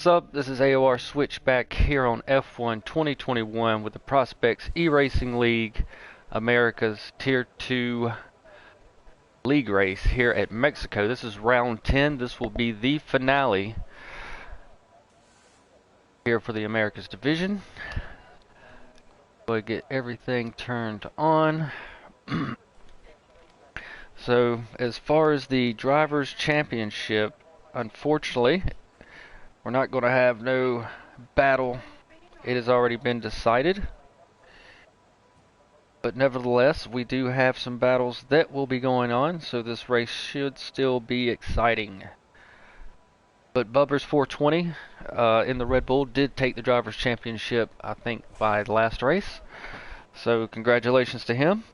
What's up? This is AOR Switchback here on F1 2021 with the Prospects eRacing League, America's Tier 2 league race here at Mexico. This is round 10. This will be the finale here for the Americas division. Go ahead and get everything turned on. So, as far as the Drivers' Championship, unfortunately, we're not going to have no battle. It has already been decided. But nevertheless, we do have some battles that will be going on, so this race should still be exciting. But Bubbers 420 in the Red Bull did take the Drivers' Championship, I think, by the last race. So congratulations to him.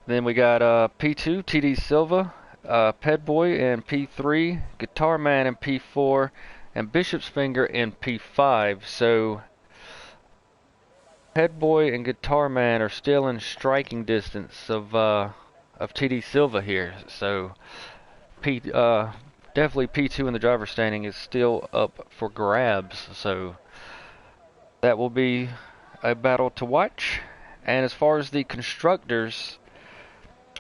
Then we got P2, TD Silva, Pedboy in P3, Guitar Man in P4, and Bishop's Finger in P5. So Pedboy and Guitar Man are still in striking distance of TD Silva here. So definitely P2 in the driver's standing is still up for grabs. So that will be a battle to watch. And as far as the constructors,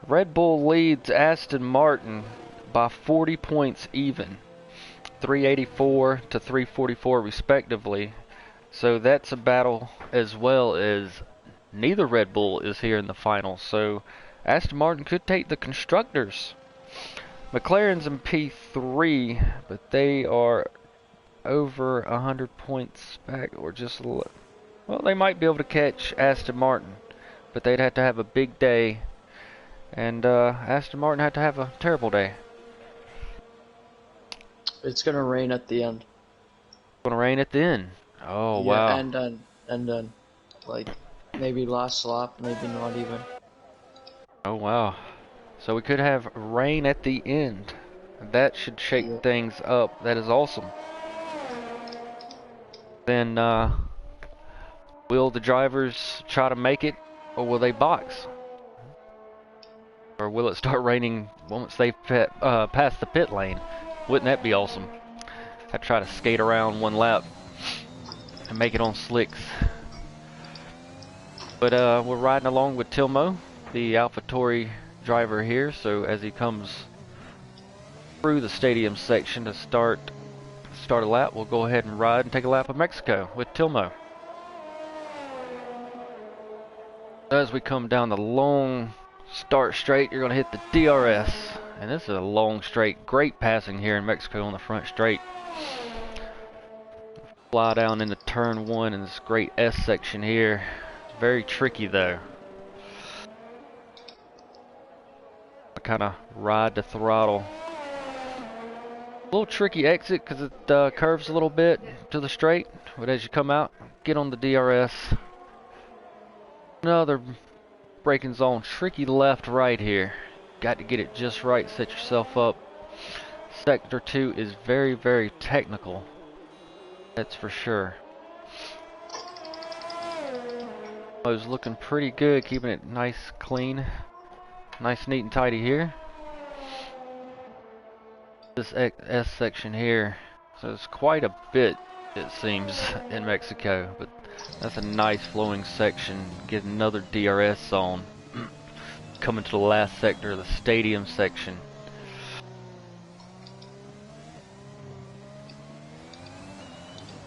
Red Bull leads Aston Martin by 40 points even, 384 to 344 respectively. So that's a battle, as well as neither Red Bull is here in the final. So Aston Martin could take the constructors. McLaren's in P3, but they are over 100 points back, or just well, they might be able to catch Aston Martin, but they'd have to have a big day, and Aston Martin had to have a terrible day. It's gonna rain at the end. It's gonna rain at the end. Oh, yeah, wow. And then, like, maybe last lap, maybe not even. Oh, wow. So we could have rain at the end. That should shake things up. That is awesome. Then, will the drivers try to make it, or will they box? Or will it start raining once they pass the pit lane? Wouldn't that be awesome? I'd try to skate around one lap and make it on slicks. But we're riding along with Tilmo, the AlphaTauri driver here. So as he comes through the stadium section to start a lap, we'll go ahead and ride and take a lap of Mexico with Tilmo. As we come down the long start straight, you're going to hit the DRS. And this is a long straight. Great passing here in Mexico on the front straight. Fly down into turn 1 in this great S section here. It's very tricky though. I kind of ride the throttle. A little tricky exit because it curves a little bit to the straight, but as you come out, get on the DRS. Another braking zone, tricky left right here. Got to get it just right, set yourself up. Sector 2 is very, very technical. That's for sure. I was looking pretty good, keeping it nice, clean, nice, neat, and tidy here. This S section here, so it's quite a bit, it seems, in Mexico, but that's a nice flowing section. Get another DRS on. Coming to the last sector, the stadium section.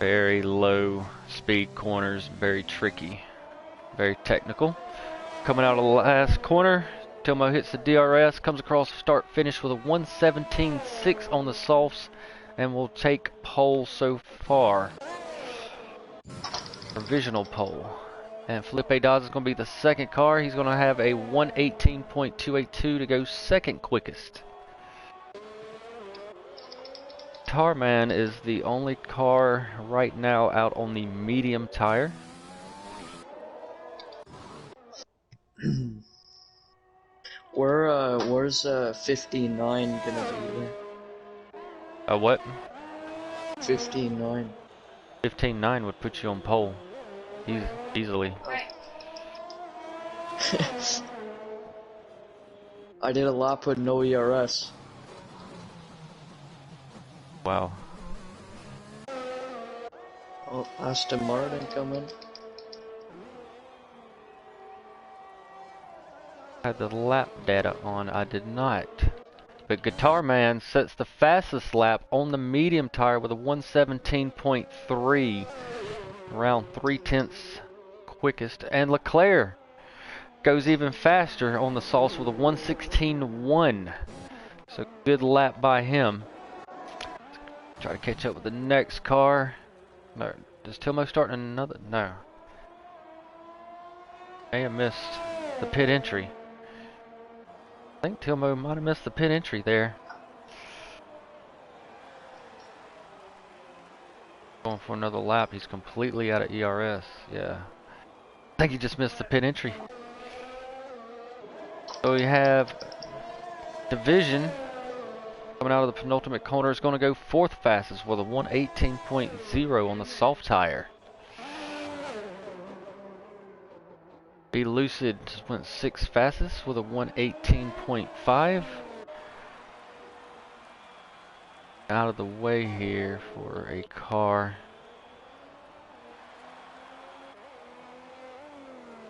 Very low speed corners, very tricky, very technical. Coming out of the last corner, Tilmo hits the DRS, comes across start finish with a 1:17.6 on the softs, and will take pole so far. Provisional pole. And Felipe Dawes is going to be the second car. He's going to have a 1:18.282 to go second quickest. Tarman is the only car right now out on the medium tire. Where's 59 gonna be here? What? 15-9. 15.9 would put you on pole. Easily. I did a lap with no ERS. Wow. Oh, Aston Martin coming. I had the lap data on. I did not. But Guitar Man sets the fastest lap on the medium tire with a 117.3, around 3/10 quickest. And Leclerc goes even faster on the sauce with a 116.1. So good lap by him. Try to catch up with the next car. No, does Tilmo start in another? No. May have missed the pit entry. I think Tilmo might have missed the pit entry there. Going for another lap. He's completely out of ERS. Yeah. I think he just missed the pit entry. So we have Division coming out of the penultimate corner. Is going to go fourth fastest with a 118.0 on the soft tire. Be Lucid went sixth fastest with a 118.5. Out of the way here for a car.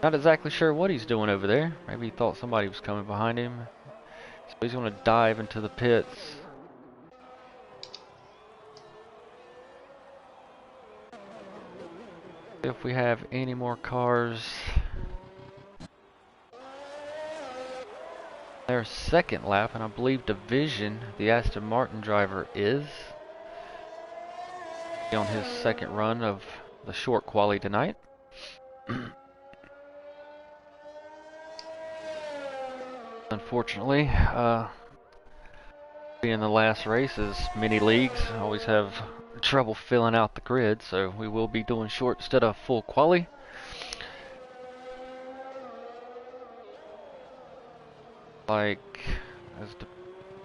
Not exactly sure what he's doing over there. Maybe he thought somebody was coming behind him. So he's going to dive into the pits. If we have any more cars. Their second lap, and I believe Division, the Aston Martin driver, is on his second run of the short quali tonight. Unfortunately, being the last races, mini leagues always have trouble filling out the grid, so we will be doing short instead of full quali. Like, as to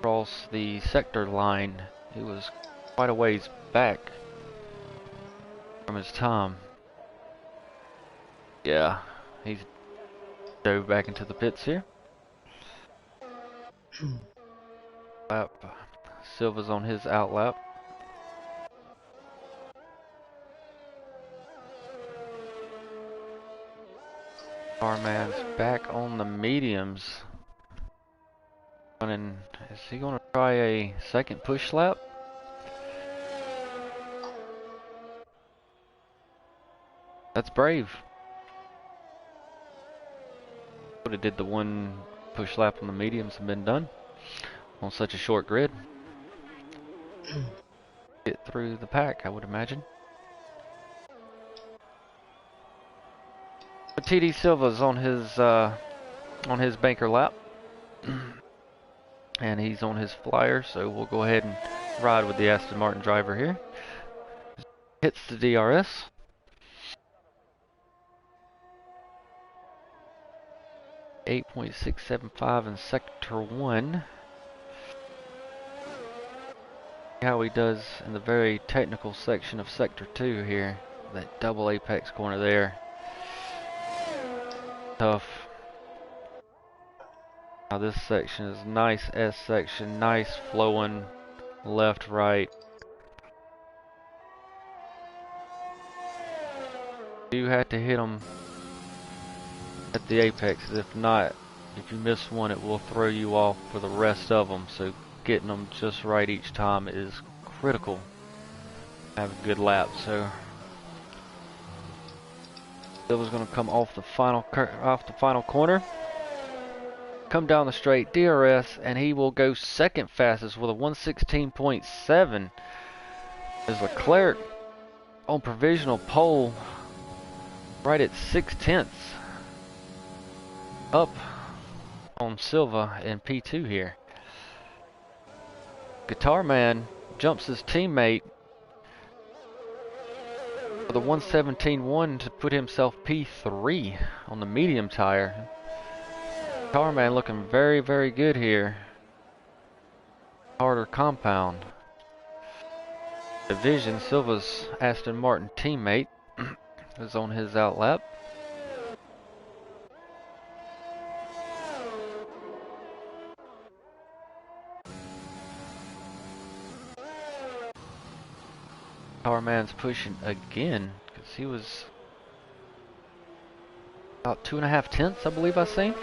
cross the sector line, he was quite a ways back from his time. Yeah, he's dove back into the pits here. Lap. Silva's on his out lap. Carman's back on the mediums. Is he going to try a second push lap? That's brave. Would have did the one push lap on the mediums and been done on such a short grid. Get through the pack, I would imagine. But TD Silva's on his banker lap. And he's on his flyer, so we'll go ahead and ride with the Aston Martin driver here. Hits the DRS. .675 in Sector 1. How he does in the very technical section of Sector 2 here. That double apex corner there. Tough. Now this section is nice S section, nice flowing left, right. You have to hit them at the apexes. If not, if you miss one, it will throw you off for the rest of them. So getting them just right each time is critical. Have a good lap. So Silva's going to come off the final corner. Come down the straight, DRS, and he will go second fastest with a 116.7. As Leclerc on provisional pole, right at 6/10, up on Silva in P2 here. Guitar Man jumps his teammate with a 117.1 to put himself P3 on the medium tire. Guitar Man looking very, very good here. Harder compound. Division, Silva's Aston Martin teammate, is on his out lap. Tarman's pushing again because he was about 2.5 tenths, I believe I seen.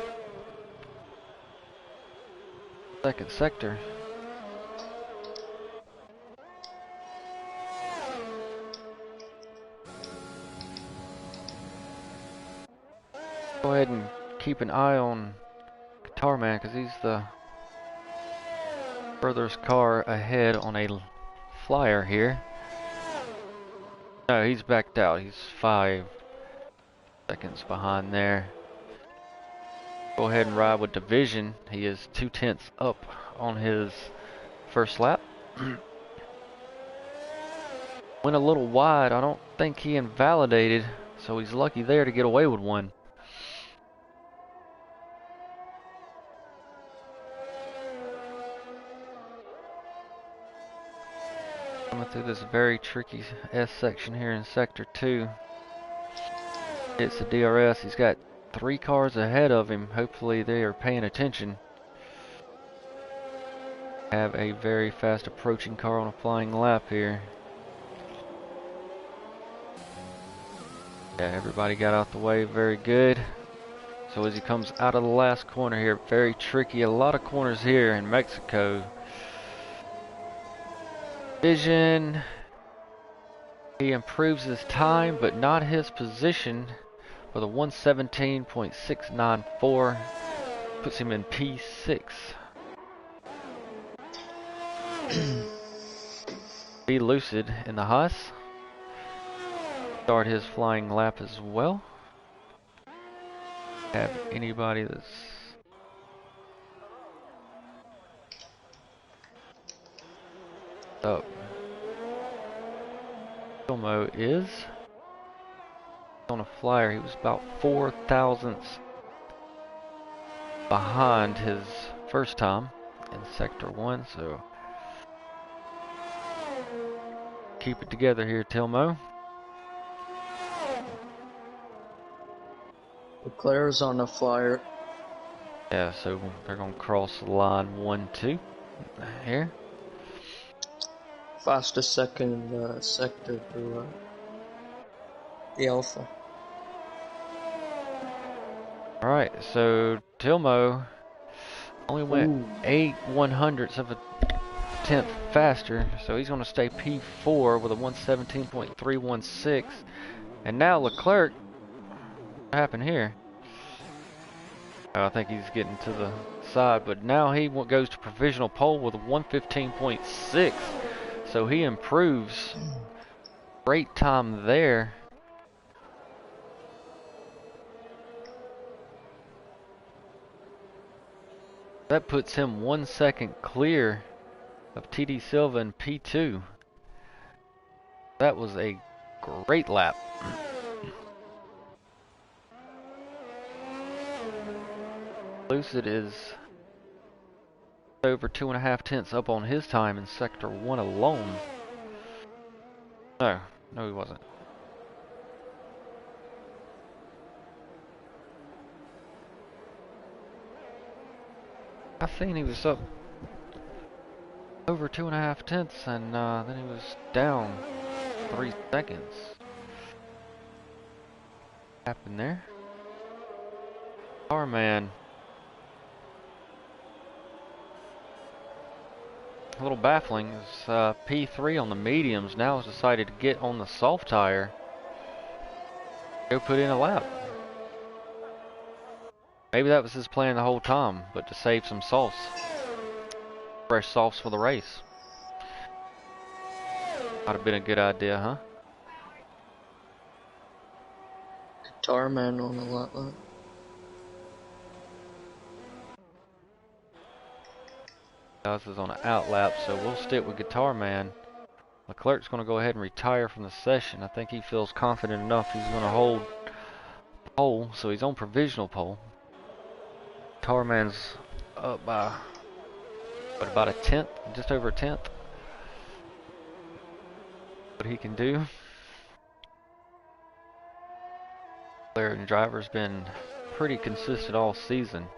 Second sector. Go ahead and keep an eye on Tarman because he's the furthest car ahead on a flyer here. No, he's backed out. He's 5 seconds behind there. Go ahead and ride with Division. He is 2 tenths up on his first lap. Went a little wide. I don't think he invalidated, so he's lucky there to get away with one. Coming through this very tricky S section here in Sector 2. It's the DRS. He's got 3 cars ahead of him. Hopefully they are paying attention. Have a very fast approaching car on a flying lap here. Yeah, everybody got out the way very good. So as he comes out of the last corner here, very tricky. A lot of corners here in Mexico. Vision. He improves his time, but not his position with a 117.694. Puts him in P6. Be Lucid in the Haas. Start his flying lap as well. Have anybody that's up. Filmo is on a flyer. He was about 4 thousandths behind his first time in Sector 1, so keep it together here, Tilmo. Leclerc's on the flyer. Yeah, so they're going to cross the line 1-2 here. Fastest second sector to the Alpha. Alright, so Tilmo only went 8/100ths of a tenth faster, so he's going to stay P4 with a 117.316. And now Leclerc, what happened here? I think he's getting to the side, but now he goes to provisional pole with a 115.6, so he improves. Great time there. That puts him 1 second clear of TD Silva in P2. That was a great lap. Lucid is over 2.5 tenths up on his time in Sector 1 alone. No, he wasn't. I seen he was up over 2.5 tenths, and then he was down 3 seconds. What happened there? Starman. A little baffling is P3 on the mediums now has decided to get on the soft tire. Go put in a lap. Maybe that was his plan the whole time, but to save some sauce. Fresh sauce for the race. Might have been a good idea, huh? Guitar Man on the lap. This is on an out lap, so we'll stick with Guitar Man. Leclerc's going to go ahead and retire from the session. I think he feels confident enough he's going to hold pole, so he's on provisional pole. Guitar Man's up by what, about a tenth, just over a tenth. What he can do. Player and driver's been pretty consistent all season.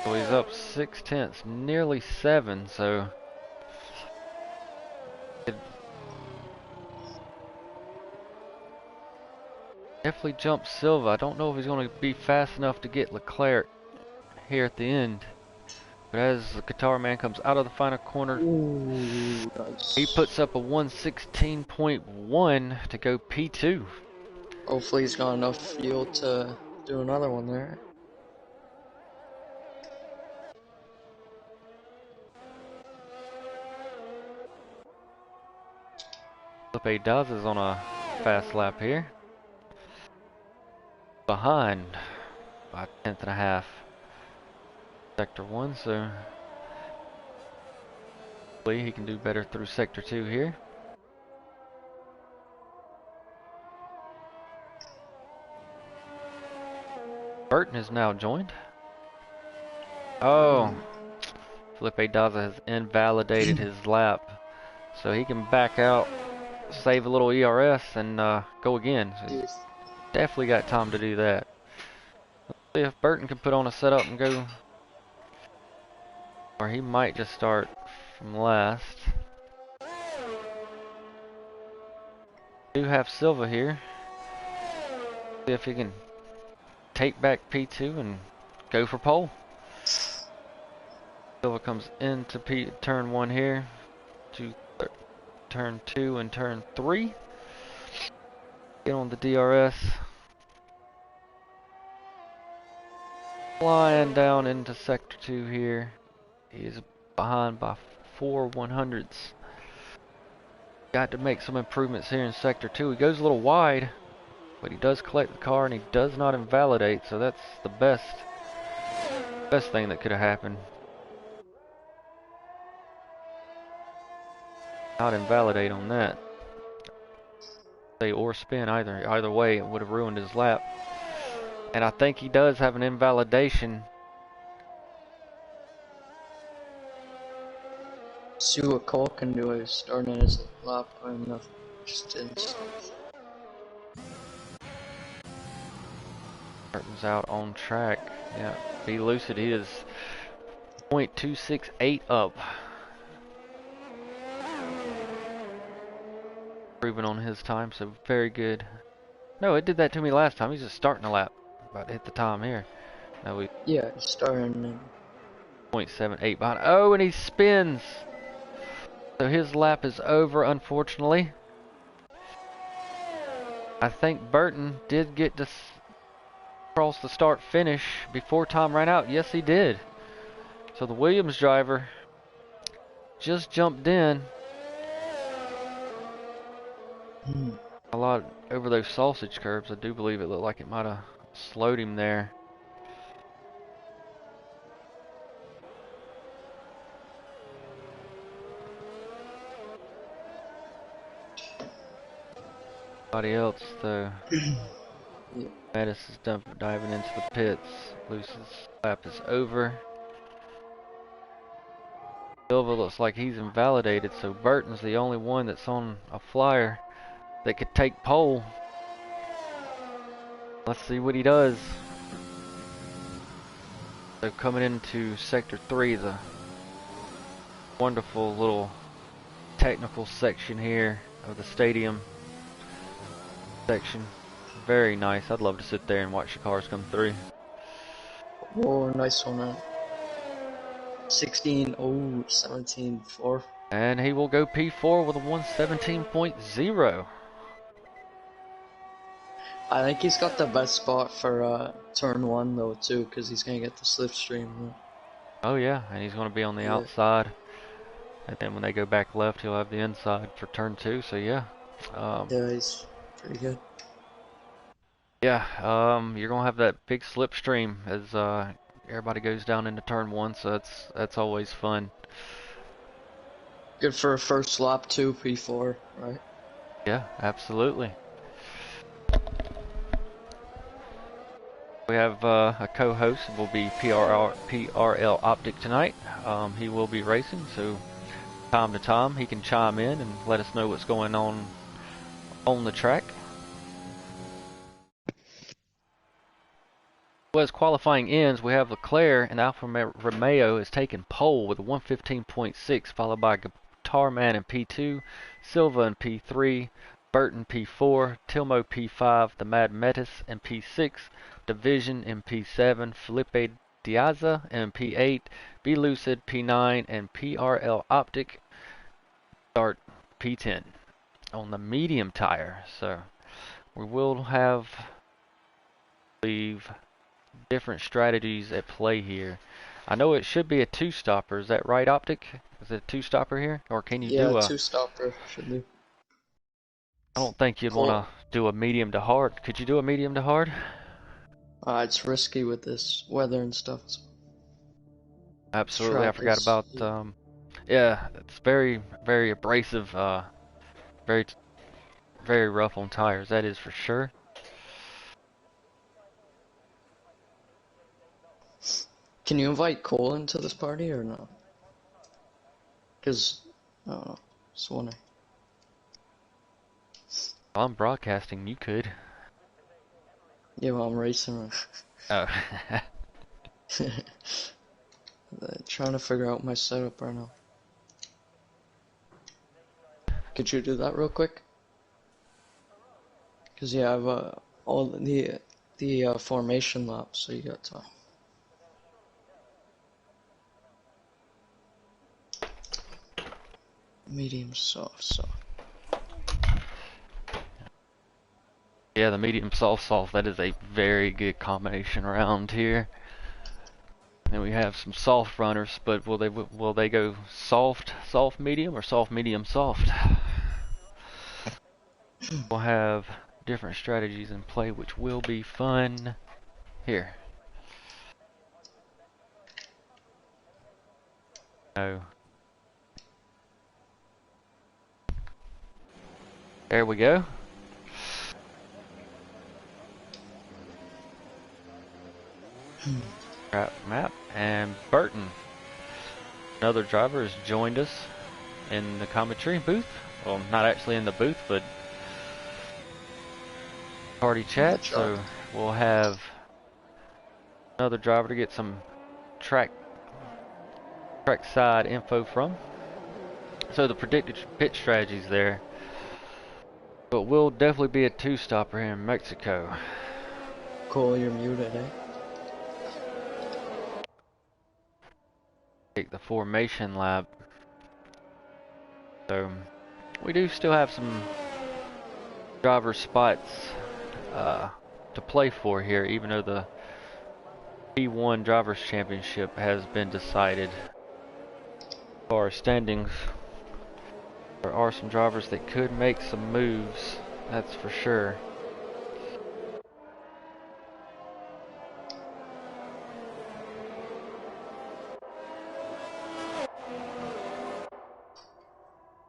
So he's up 6/10, nearly 7, so it definitely jumps Silva. I don't know if he's going to be fast enough to get Leclerc here at the end. But as the Qatar man comes out of the final corner, Ooh, he nice. puts up a 1:16.1 to go P2. Hopefully he's got enough fuel to do another one there. Felipe Daza's on a fast lap here. Behind by 1/10.5. Sector 1, so hopefully he can do better through Sector 2 here. Burton is now joined. Oh, Felipe Daza has invalidated his lap. So he can back out, save a little ERS, and go again. So he's definitely got time to do that. Let's see if Burton can put on a setup and go. Or he might just start from last. We do have Silva here. See if he can take back P2 and go for pole. Silva comes into turn 1 here. To turn 2 and turn 3. Get on the DRS. Flying down into sector 2 here. He is behind by 4 100ths. Got to make some improvements here in sector 2. He goes a little wide, but he does collect the car and he does not invalidate, so that's the best thing that could have happened. Not invalidate on that. Say or spin either way, it would have ruined his lap. And I think he does have an invalidation. See what Cole can do is starting his lap and nothing. Just didn't. Burton's out on track. Yeah, be lucid. He is 0.268 up. Improving on his time, so very good. No, it did that to me last time. He's just starting a lap. About to hit the time here. No, we Yeah, starting. 0.78 behind. Oh, and he spins. So his lap is over, unfortunately. I think Burton did get to cross the start finish before time ran out. Yes, he did. So the Williams driver just jumped in. A lot over those sausage curbs. I do believe it looked like it might have slowed him there. Everybody else, though. Yeah. Mattis is diving into the pits. Luce's lap is over. Silva looks like he's invalidated, so Burton's the only one that's on a flyer that could take pole. Let's see what he does. So coming into sector 3, the wonderful little technical section here of the stadium section. Very nice. I'd love to sit there and watch the cars come through. Oh, nice one, man. 16, oh, 17, 4. And he will go P4 with a 117.0. I think he's got the best spot for turn 1 though too, because he's gonna get the slipstream. Oh yeah, and he's going to be on the Yeah. outside. And then when they go back left, he'll have the inside for turn 2. So yeah. Yeah, he's pretty good. Yeah, you're going to have that big slipstream as everybody goes down into turn 1. So that's always fun. Good for a first lap too, P4, right? Yeah, absolutely. We have a co-host. It will be PRL Optic tonight. He will be racing, so time to time he can chime in and let us know what's going on the track. Well, as qualifying ends, we have Leclerc and Alfa Romeo is taking pole with a 115.6, followed by Guitarman in P2, Silva in P3, Burton P4, Tilmo P5, the Mad Metis in P6, Division in P7, Felipe Diaza in P8, Be Lucid P9, and PRL Optic start P10 on the medium tire. So we will have, I believe, different strategies at play here. I know it should be a two-stopper. Is that right, Optic? Is it a two-stopper here? Or can you Yeah, do a... two stopper should do. I don't think you'd want Cool. to do a medium to hard. Could you do a medium to hard? It's risky with this weather and stuff. This Absolutely. I track forgot is. about... yeah, it's very, very abrasive. Very, very rough on tires. That is for sure. Can you invite Cole into this party or no? Because, I don't know. Just wondering. While I'm broadcasting, you could. Yeah, well, I'm racing. Oh. Trying to figure out my setup right now. Could you do that real quick? Because, yeah, I have all the formation laps, so you got time. Medium soft. Yeah, the medium soft, that is a very good combination around here. And we have some soft runners, but will they go soft medium, or soft medium soft? We'll have different strategies in play, which will be fun. Here. Oh. There we go. Right map, and Burton, another driver, has joined us in the commentary booth. Well, not actually in the booth, but party chat. So we'll have another driver to get some track side info from. So the predicted pit strategies there, but we'll definitely be a two-stopper here in Mexico. Cole, you're muted, eh? Take the formation lap. So we do still have some driver spots to play for here, even though the P1 Drivers' Championship has been decided. For our standings, there are some drivers that could make some moves, that's for sure.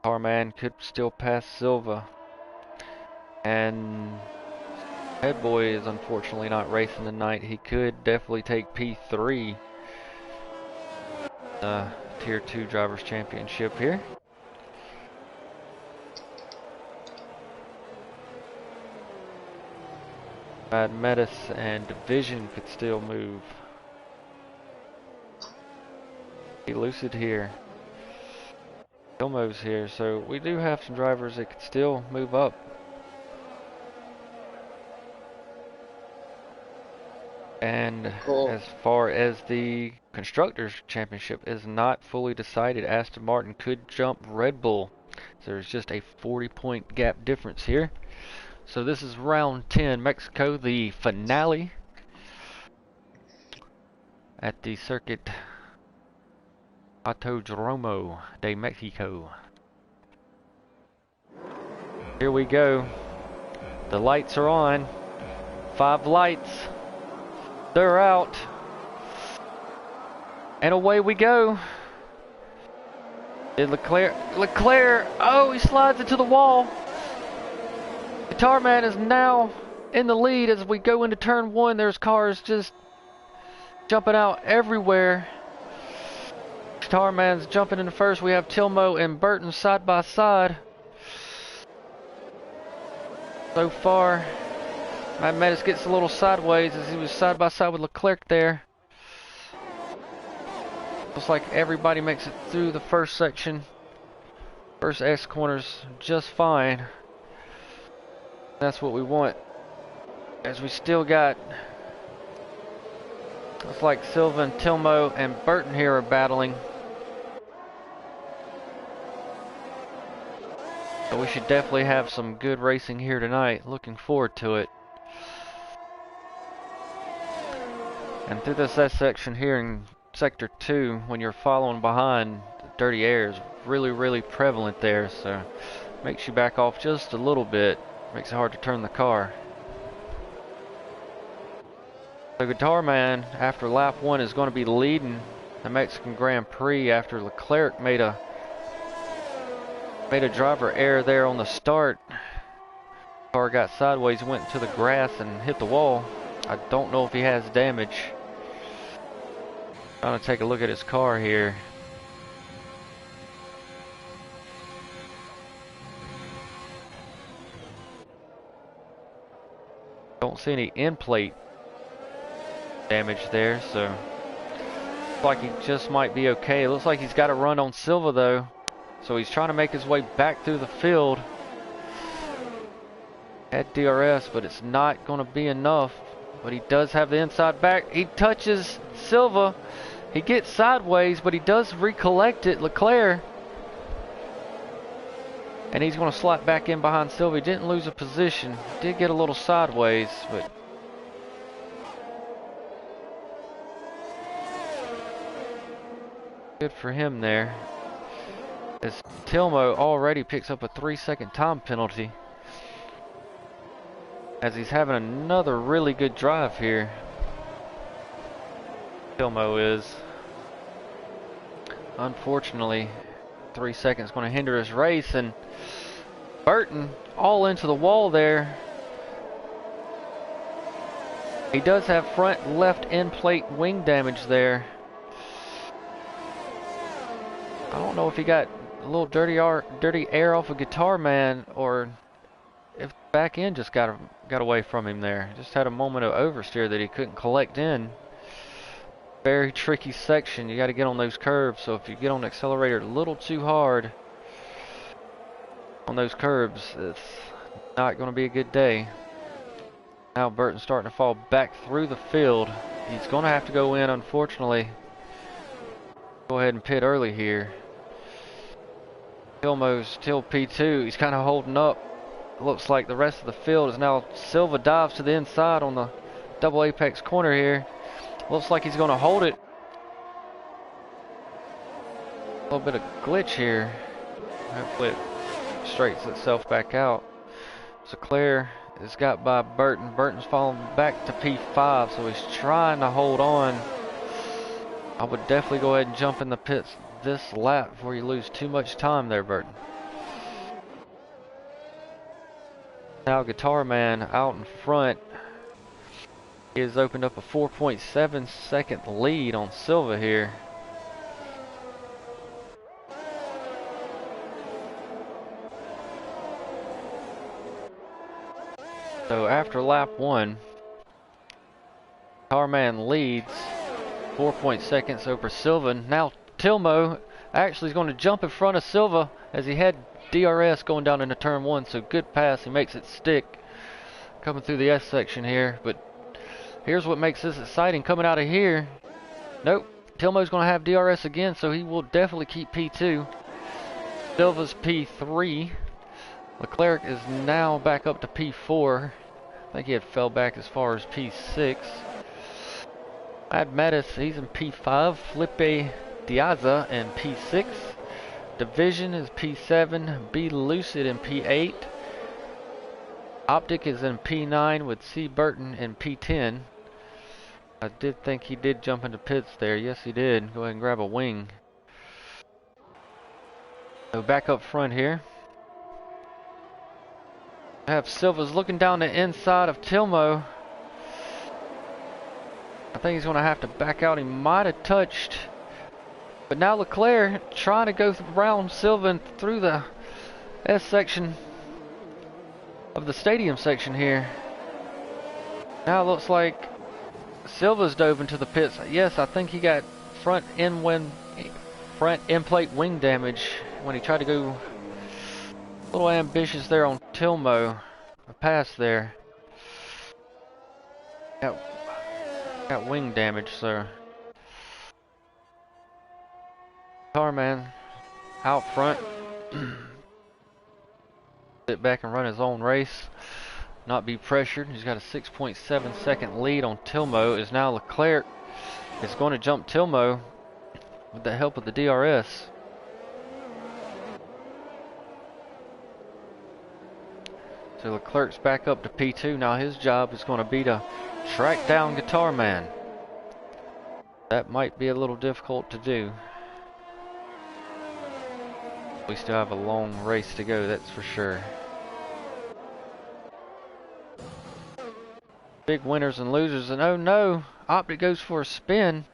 Carman could still pass Silva, and Headboy is unfortunately not racing tonight. He could definitely take P3, Tier 2 Drivers' Championship here. Mad Metis and Division could still move. Be Lucid here. Ilmo's here, so we do have some drivers that could still move up. And Cool. as far as the Constructors' Championship is not fully decided, Aston Martin could jump Red Bull. So there's just a 40-point gap difference here. So this is round 10, Mexico, the finale at the Circuit Autodromo de Mexico. Here we go. The lights are on. 5 lights. They're out. And away we go. Did Leclerc, oh, he slides into the wall. Guitar Man is now in the lead as we go into turn 1. There's cars just jumping out everywhere. Guitar Man's jumping into first. We have Tilmo and Burton side by side. So far, Matt Metis gets a little sideways as he was side by side with Leclerc there. Looks like everybody makes it through the first section. First X corners just fine. That's what we want. As we still got, looks like Silva and Tilmo and Burton here are battling. So we should definitely have some good racing here tonight. Looking forward to it. And through this S section here in Sector 2, when you're following behind, the dirty air is really prevalent there. So makes you back off just a little bit. Makes it hard to turn the car. The Guitar Man, after lap 1, is going to be leading the Mexican Grand Prix after Leclerc made a driver error there on the start. Car got sideways, went to the grass and hit the wall. I don't know if he has damage. Trying to take a look at his car here. Don't see any end plate damage there, so looks like he just might be okay. It looks like he's got a run on Silva though, so he's trying to make his way back through the field. Had DRS, but it's not going to be enough. But he does have the inside back. He touches Silva. He gets sideways, but he does recollect it, Leclerc. And he's going to slap back in behind Silva. He didn't lose a position. Did get a little sideways, but good for him there. As Tilmo already picks up a 3-second time penalty. As he's having another really good drive here. Tilmo is. Unfortunately, 3 seconds going to hinder his race, and Burton all into the wall there. He does have front left end plate wing damage there. I don't know if he got a little dirty air off a Guitar Man, or if the back end just got away from him there. Just had a moment of oversteer that he couldn't collect in. Very tricky section. You got to get on those curbs. So if you get on the accelerator a little too hard on those curbs, it's not going to be a good day. Now Burton's starting to fall back through the field. He's going to have to go in, unfortunately. Go ahead and pit early here. Tilmo's still P2. He's kind of holding up. Looks like the rest of the field is now. Silva dives to the inside on the double apex corner here. Looks like he's going to hold it. A little bit of glitch here. Hopefully it straightens itself back out. So Leclerc is got by Burton. Burton's falling back to P5, so he's trying to hold on. I would definitely go ahead and jump in the pits this lap before you lose too much time there, Burton. Now Guitar Man out in front. He has opened up a 4.7 second lead on Silva here. So after lap 1, Guitar Man leads 4 seconds over Silva. Now Tilmo actually is going to jump in front of Silva as he had DRS going down into turn 1, so good pass. He makes it stick coming through the S section here, but here's what makes this exciting coming out of here. Nope, Tilmo's going to have DRS again, so he will definitely keep P2. Silva's P3. Leclerc is now back up to P4. I think he had fell back as far as P6. Mad Mattis, he's in P5. Felipe Diaza in P6. Division is P7. B Lucid in P8. Optic is in P9 with C Burton in P10. I did think he did jump into pits there. Yes, he did. Go ahead and grab a wing. So back up front here. I have Silva's looking down the inside of Tilmo. I think he's going to have to back out. He might have touched. But now Leclerc trying to go around Silva and through the S section of the stadium section here. Now it looks like Silva's dove into the pits. Yes, I think he got front end plate wing damage when he tried to go a little ambitious there on Tilmo. A pass there. Got wing damage, so Tarman out front. Sit back and run his own race. Not be pressured. He's got a 6.7 second lead on Tilmo. Is now Leclerc is going to jump Tilmo with the help of the DRS. So Leclerc's back up to P2. Now his job is going to be to track down Guitar Man. That might be a little difficult to do. We still have a long race to go, that's for sure. Big winners and losers, and oh no, Optic goes for a spin.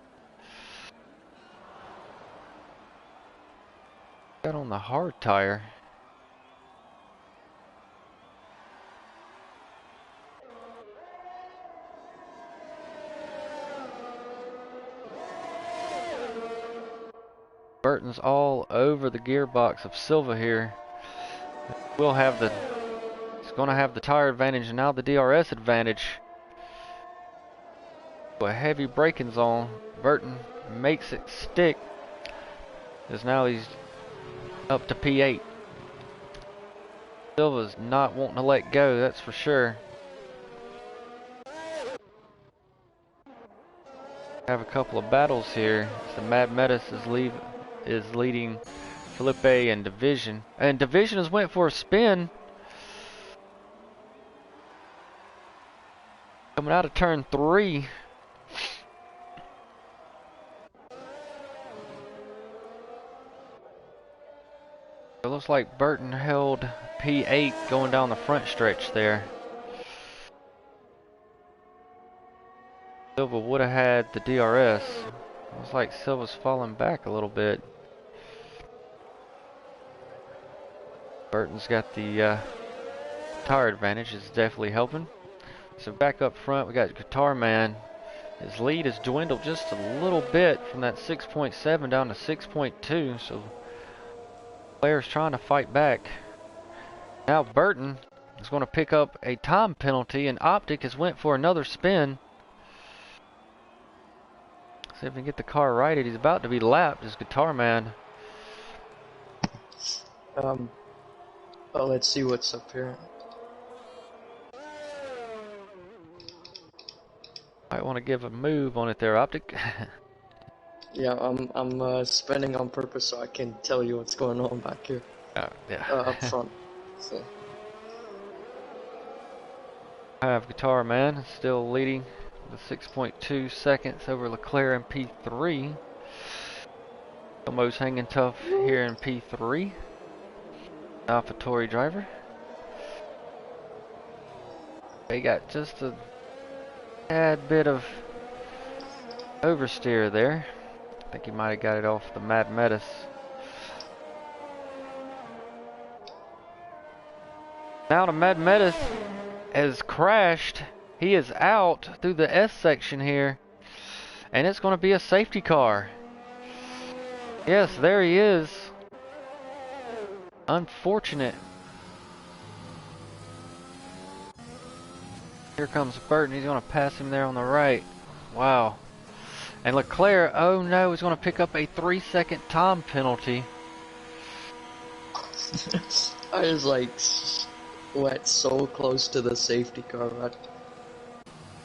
Got on the hard tire. Burton's all over the gearbox of Silva here. We'll have the, it's going to have the tire advantage and now the DRS advantage. A heavy braking zone. Burton makes it stick. As now he's up to P8. Silva's not wanting to let go, that's for sure. Have a couple of battles here. The Mad Metis is leading Felipe and Division. And Division has went for a spin. Coming out of turn 3. It looks like Burton held P8 going down the front stretch there. Silva would have had the DRS. Looks like Silva's falling back a little bit. Burton's got the tire advantage, is definitely helping. So back up front, we got Guitar Man. His lead has dwindled just a little bit from that 6.7 down to 6.2. So Claire's trying to fight back. Now Burton is going to pick up a time penalty, and Optic has went for another spin. See if we can get the car righted. He's about to be lapped as Guitar Man. Well, let's see what's up here. Might want to give a move on it there, Optic. Yeah, I'm spinning on purpose so I can tell you what's going on back here. Yeah. Up front. So. I have Guitar Man still leading with 6.2 seconds over Leclerc in P3. Almost hanging tough here in P3. AlphaTauri driver. They got just a tad bit of oversteer there. I think he might have got it off the Mad Metis. Now the Mad Metis has crashed. He is out through the S section here. And it's going to be a safety car. Yes, there he is. Unfortunate. Here comes Burton. He's going to pass him there on the right. Wow. And Leclerc, oh no, he's going to pick up a 3-second time penalty. I was like, went so close to the safety car. Right?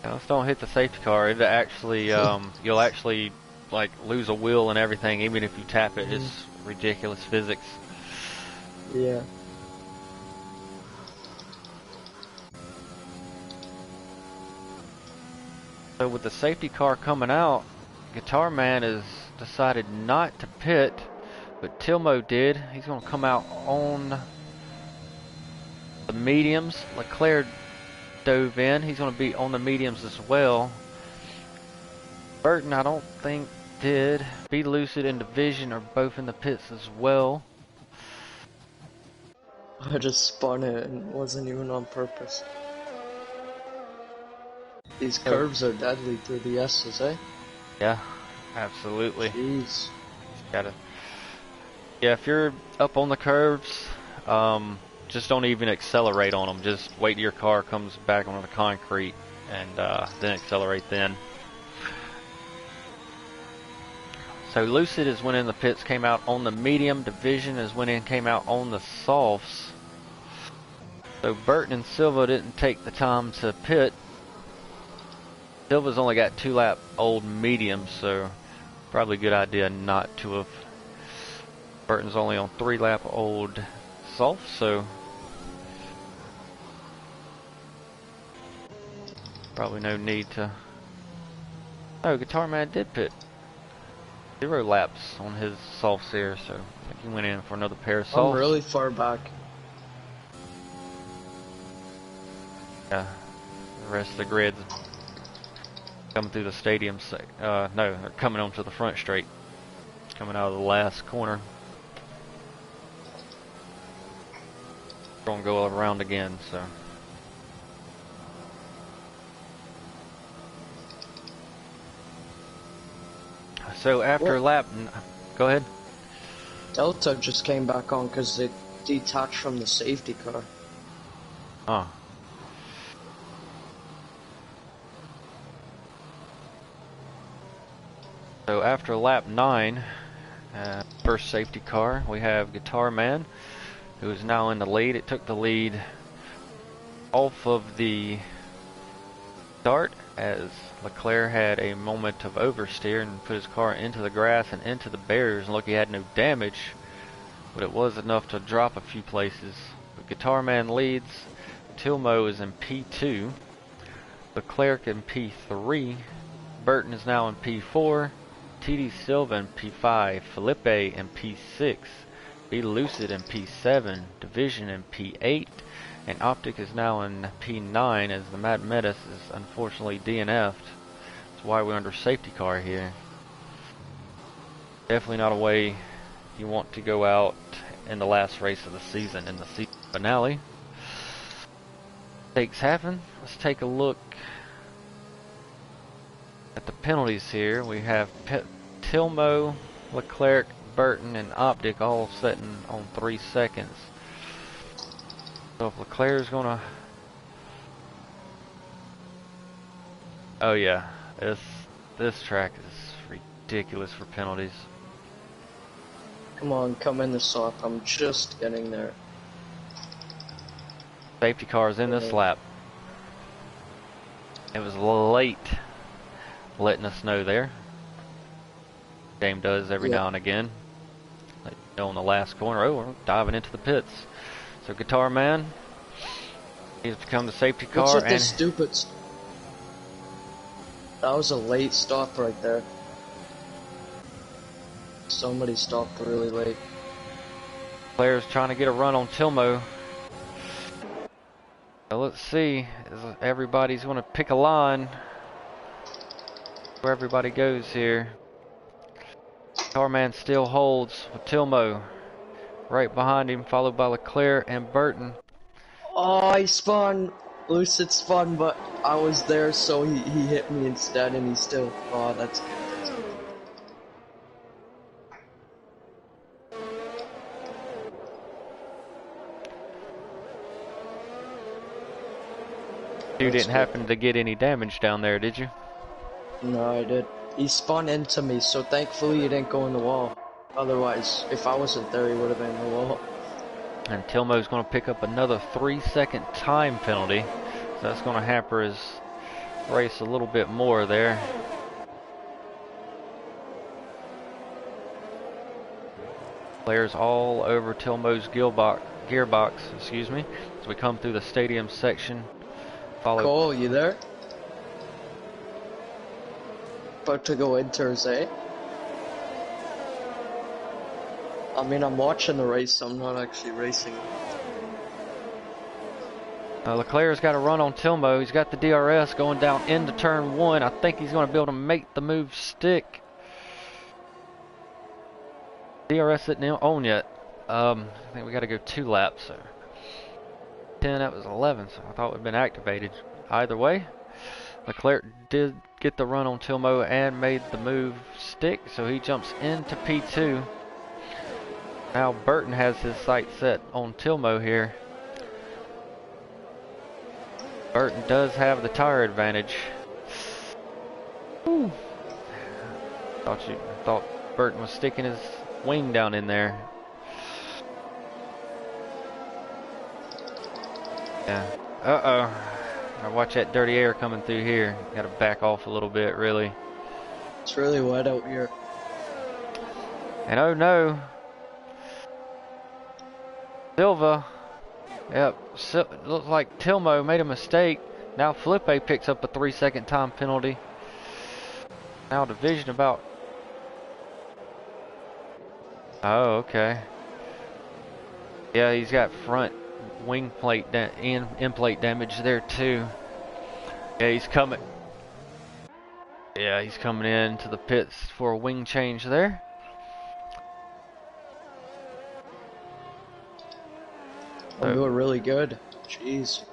Just don't hit the safety car. It actually, you'll actually like lose a wheel and everything, even if you tap it. It's ridiculous physics. Yeah. So with the safety car coming out, Guitar Man has decided not to pit, but Tilmo did. He's going to come out on the mediums. Leclerc dove in. He's going to be on the mediums as well. Burton, I don't think, did. Be Lucid and Division are both in the pits as well. I just spun it and wasn't even on purpose. These So, curves are deadly through the S's, eh? yeah, absolutely. Jeez. Gotta. Yeah, if you're up on the curves, just don't even accelerate on them. Just wait till your car comes back onto the concrete and then accelerate then. So Lucid is winning the pits, came out on the medium. Division is winning, came out on the softs. So Burton and Silva didn't take the time to pit. Silva's only got 2-lap old medium, so probably a good idea not to have. Burton's only on 3-lap old soft, so probably no need to. Oh, Guitar Man did pit 0 laps on his softs here, so I think he went in for another pair of I'm softs. really far back. Yeah, the rest of the grid's coming through the stadium. No, they're coming onto the front straight, coming out of the last corner. Gonna go around again, so. So after lap, go ahead. Delta just came back on because they detached from the safety car. Oh. So after lap 9, first safety car, we have Guitar Man, who is now in the lead. It took the lead off of the start as Leclerc had a moment of oversteer and put his car into the grass and into the barriers, and look, he had no damage, but it was enough to drop a few places. But Guitar Man leads. Tilmo is in P2, Leclerc in P3, Burton is now in P4, TD Silva in P5, Felipe in P6, Be Lucid in P7, Division in P8, and Optic is now in P9 as the Mad Metis is unfortunately DNF'd. That's why we're under safety car here. Definitely not a way you want to go out in the last race of the season, in the season finale. Mistakes happen. Let's take a look at the penalties here. We have Tilmo, Leclerc, Burton, and Optic all sitting on 3 seconds. So if Leclerc's gonna... Oh yeah, this track is ridiculous for penalties. Come on, come in the soft. I'm just getting there. Safety cars in this lap. It was late letting us know there. Game does every now and again. Let you know on the last corner. Oh, we're diving into the pits. So Guitar Man, he's become the safety car. What's with this stupid? That was a late stop right there. Somebody stopped really late. Players trying to get a run on Tilmo. So let's see. Everybody's going to pick a line where everybody goes here. Carman still holds with Tilmo right behind him, followed by Leclerc and Burton. Oh, he spun. Lucid spun, but I was there, so he hit me instead, and he still. Oh, that's good. That's good. You didn't happen to get any damage down there, did you? No, I did. He spun into me, so thankfully he didn't go in the wall. Otherwise, if I wasn't there, he would have been in the wall. And Tilmo's going to pick up another 3-second time penalty. So that's going to hamper his race a little bit more there. Players all over Tilmo's gearbox, excuse me, as we come through the stadium section. Cole, you there? About to go inters, eh? I mean, I'm watching the race, I'm not actually racing. Leclerc's got a run on Tilmo. He's got the DRS going down into turn 1. I think he's going to be able to make the move stick. DRS isn't on yet. I think we got to go 2 laps. So 10, that was 11, so I thought it would have been activated. Either way, Leclerc did get the run on Tilmo and made the move stick, so he jumps into P2. Now Burton has his sight set on Tilmo here. Burton does have the tire advantage. Whew. Thought Burton was sticking his wing down in there. Yeah. Uh-oh. Now watch that dirty air coming through here. Gotta back off a little bit, really. It's really wet out here. And oh no. Silva. Yep. Looks like Tilmo made a mistake. Now Felipe picks up a 3-second time penalty. Now division about... Oh, okay. Yeah, he's got front wing plate end plate damage there too. Yeah, he's coming. Yeah, he's coming into the pits for a wing change there. I'm doing really good. Jeez.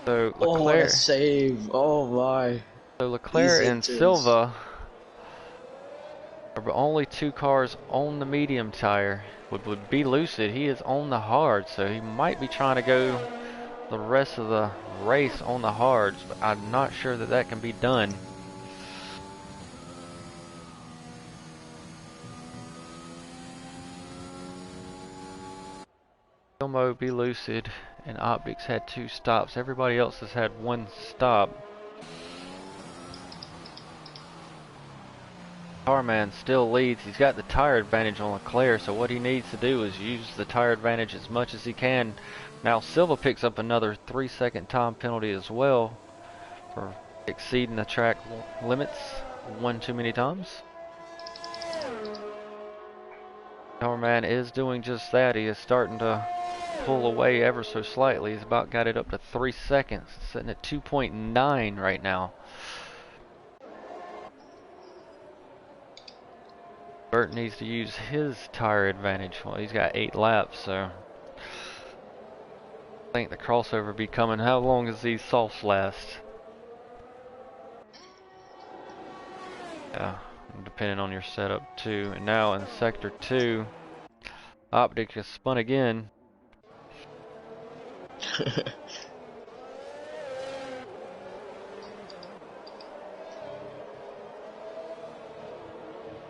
So Oh, what a Leclerc, save. Oh my. so Leclerc These and engines. Silva are the only two cars on the medium tire. Would be Lucid. He is on the hard, so he might be trying to go the rest of the race on the hards, but I'm not sure that that can be done. Ilmo, Be Lucid, and Optics had 2 stops. Everybody else has had 1 stop. Carman still leads. He's got the tire advantage on Leclerc, so what he needs to do is use the tire advantage as much as he can. Now Silva picks up another 3-second time penalty as well for exceeding the track limits one too many times. Carman is doing just that. He is starting to pull away ever so slightly. He's about got it up to 3 seconds, sitting at 2.9 right now. Burt needs to use his tire advantage. Well, he's got 8 laps, so I think the crossover be coming. How long does these softs last? Yeah, depending on your setup too. And now in sector 2, Optic has spun again.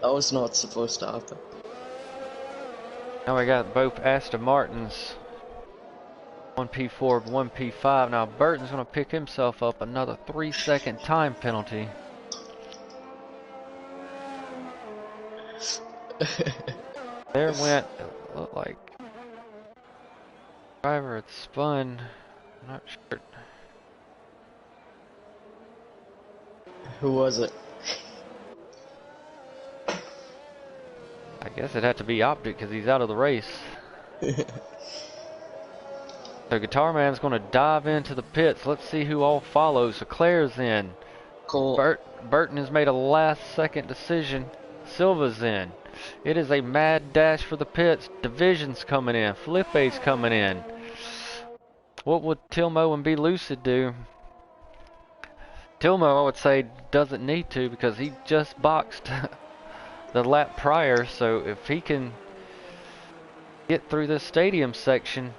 That was not supposed to happen. Now we got both Aston Martins, one P4, one P5. Now Burton's going to pick himself up another 3-second time penalty. There went, it looked like driver had spun. I'm not sure. Who was it? I guess it had to be Optic because he's out of the race. So Guitar Man's going to dive into the pits. Let's see who all follows. So Claire's in. Cool. Burton has made a last-second decision. Silva's in. It is a mad dash for the pits. Division's coming in. Felipe's coming in. What would Tilmo and Be Lucid do? Tilmo, I would say, doesn't need to because he just boxed the lap prior. So if he can get through this stadium section,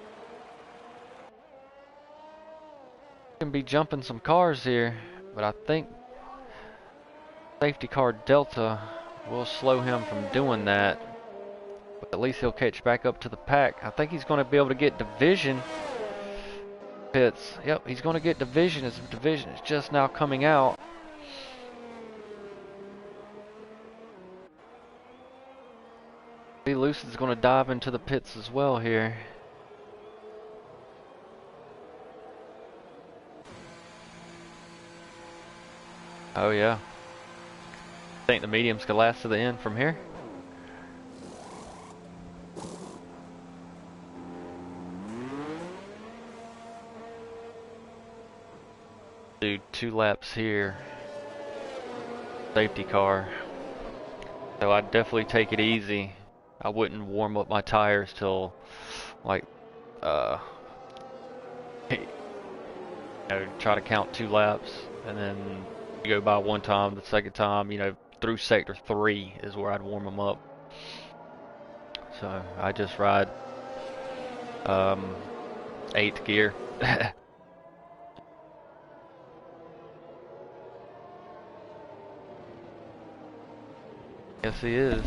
he can be jumping some cars here. But I think safety car Delta will slow him from doing that. But at least he'll catch back up to the pack. I think he's going to be able to get division pits. Yep, he's going to get division as division is just now coming out. Be Lucid's going to dive into the pits as well here. Oh yeah. Think the mediums could last to the end from here? Do 2 laps here. Safety car. So I'd definitely take it easy. I wouldn't warm up my tires till like uh try to count 2 laps and then you go by one time. The second time, through sector 3 is where I'd warm them up. So I just ride um 8th gear. Yes, he is.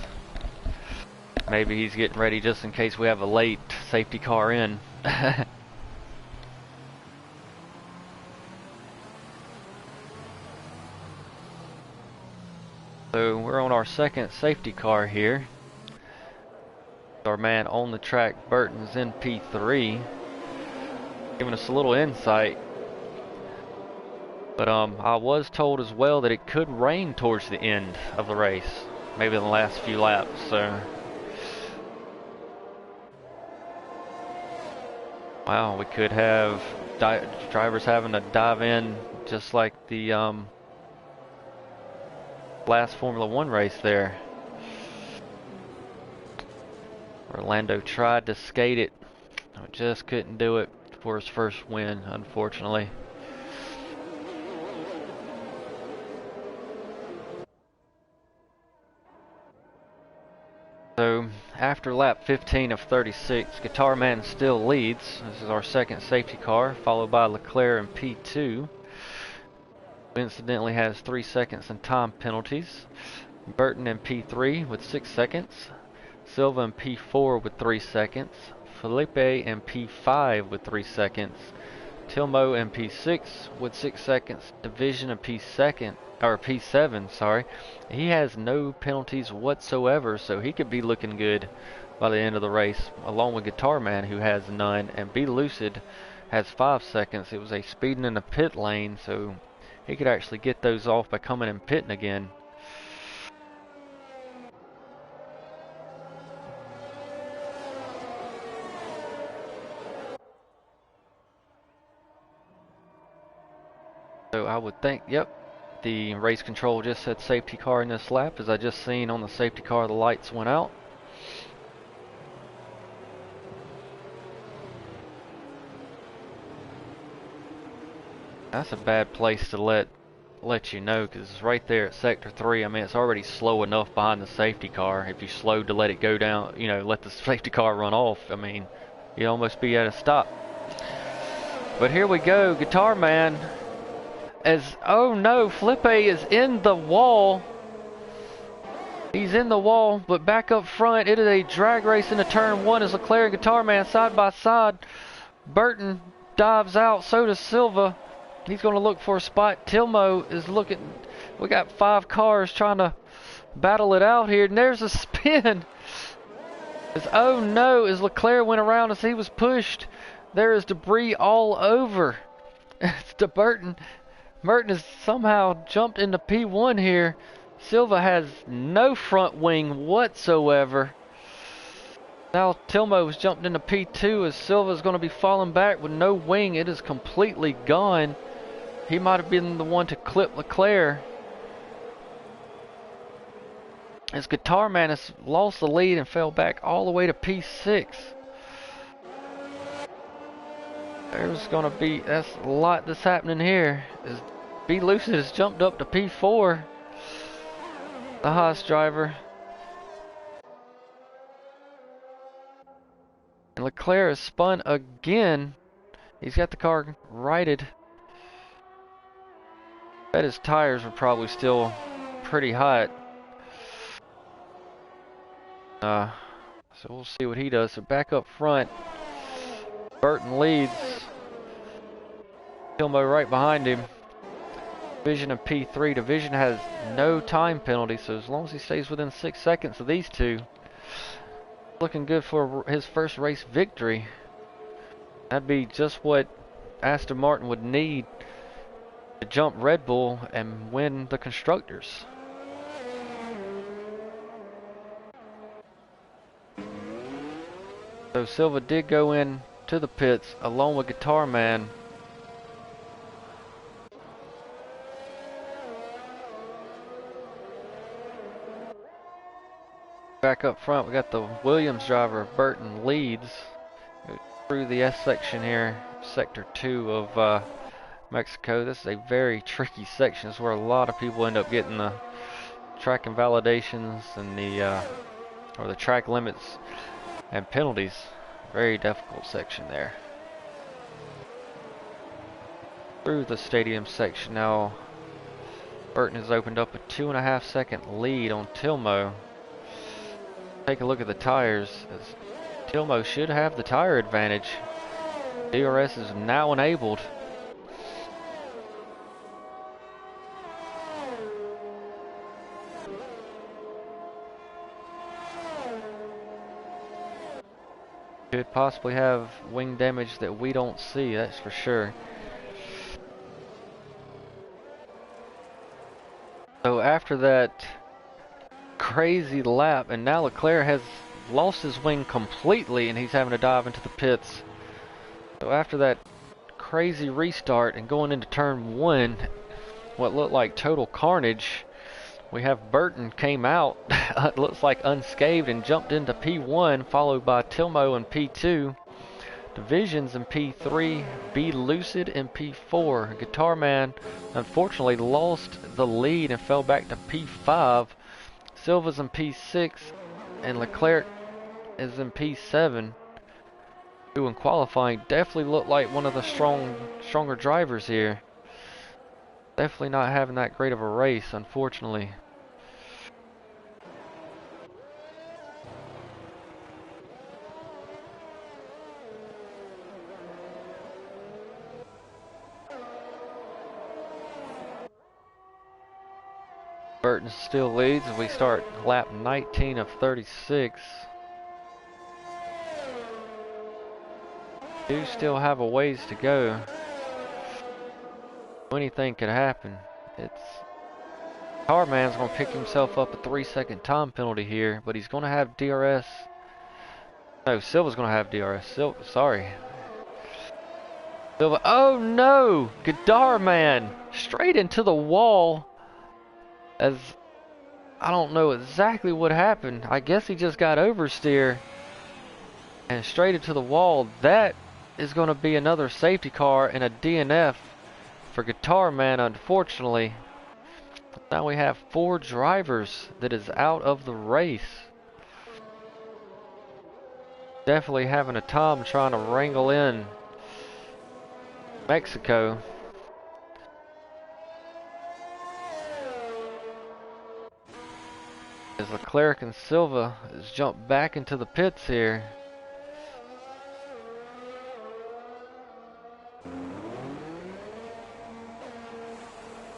Maybe he's getting ready just in case we have a late safety car in. So we're on our second safety car here. Our man on the track, Burton's in P3, giving us a little insight. But I was told as well that it could rain towards the end of the race, maybe in the last few laps. So, wow, we could have drivers having to dive in just like the last Formula One race there. Orlando tried to skate it, just couldn't do it for his first win, unfortunately. So, after lap 15 of 36, Guitar Man still leads. This is our second safety car, followed by Leclerc in P2. Who incidentally has 3 seconds in time penalties. Burton in P3 with 6 seconds. Silva in P4 with 3 seconds. Felipe in P5 with 3 seconds. Tilmo in P6 with 6 seconds. Division in P7, sorry. He has no penalties whatsoever, so he could be looking good by the end of the race, along with Guitar Man, who has none, and Be Lucid has 5 seconds. It was a speeding in the pit lane, so he could actually get those off by coming and pitting again. So I would think, yep, the race control just said safety car in this lap, as I just seen on the safety car the lights went out. That's a bad place to let you know, because it's right there at sector 3. I mean, it's already slow enough behind the safety car. If you slowed to let it go down, let the safety car run off, I mean, you'd almost be at a stop. But here we go, Guitar Man. Oh no, Felipe is in the wall. He's in the wall, but back up front, it is a drag race into turn 1 as Leclerc and Guitar Man side by side. Burton dives out, so does Silva. He's going to look for a spot. Tilmo is looking. We got 5 cars trying to battle it out here, and there's a spin. Oh no, as Leclerc went around as he was pushed, there is debris all over. It's to Burton. Burton has somehow jumped into P1 here. Silva has no front wing whatsoever. Now Tilmo has jumped into P2 as Silva is going to be falling back with no wing. It is completely gone. He might have been the one to clip Leclerc. As Guitar Man has lost the lead and fell back all the way to P6. There's going to be, that's a lot that's happening here. As Be Lucid has jumped up to P4. The Haas driver. And Leclerc has spun again. He's got the car righted. Bet his tires were probably still pretty hot. So we'll see what he does. So back up front, Burton leads. Tilmo right behind him. Division in P3. Division has no time penalty, so as long as he stays within 6 seconds of these two, looking good for his first race victory. That'd be just what Aston Martin would need to jump Red Bull and win the Constructors. So Silva did go in to the pits along with Guitar Man. Back up front, we got the Williams driver, Burton leads through the S section here, sector 2 of Mexico. This is a very tricky section. It's where a lot of people end up getting the track invalidations and the track limits and penalties. Very difficult section there. Through the stadium section now, Burton has opened up a 2.5 second lead on Tilmo. Take a look at the tires, as Tilmo should have the tire advantage. DRS is now enabled. Could possibly have wing damage that we don't see, that's for sure. So after that crazy lap, and now Leclerc has lost his wing completely and he's having to dive into the pits. So after that crazy restart and going into turn 1, what looked like total carnage, we have Burton came out, it looks like unscathed, and jumped into P1, followed by Tilmo in P2, Divisions in P3, Be Lucid in P4. Guitar Man unfortunately lost the lead and fell back to P5. Silva's in P6, and Leclerc is in P7. Who in qualifying definitely looked like one of the stronger drivers here. Definitely not having that great of a race, unfortunately. Burton still leads as we start lap 19 of 36. Do still have a ways to go. Anything could happen. Power Man's going to pick himself up a 3-second time penalty here, but he's going to have DRS. No, Silva's going to have DRS. Sorry. Silva. Oh no! Guitar Man straight into the wall. As I don't know exactly what happened. I guess he just got oversteer and straight into the wall. That is going to be another safety car and a DNF for Guitar Man, unfortunately. Now we have 4 drivers that is out of the race. Definitely having a time trying to wrangle in Mexico. As Leclerc and Silva has jumped back into the pits here.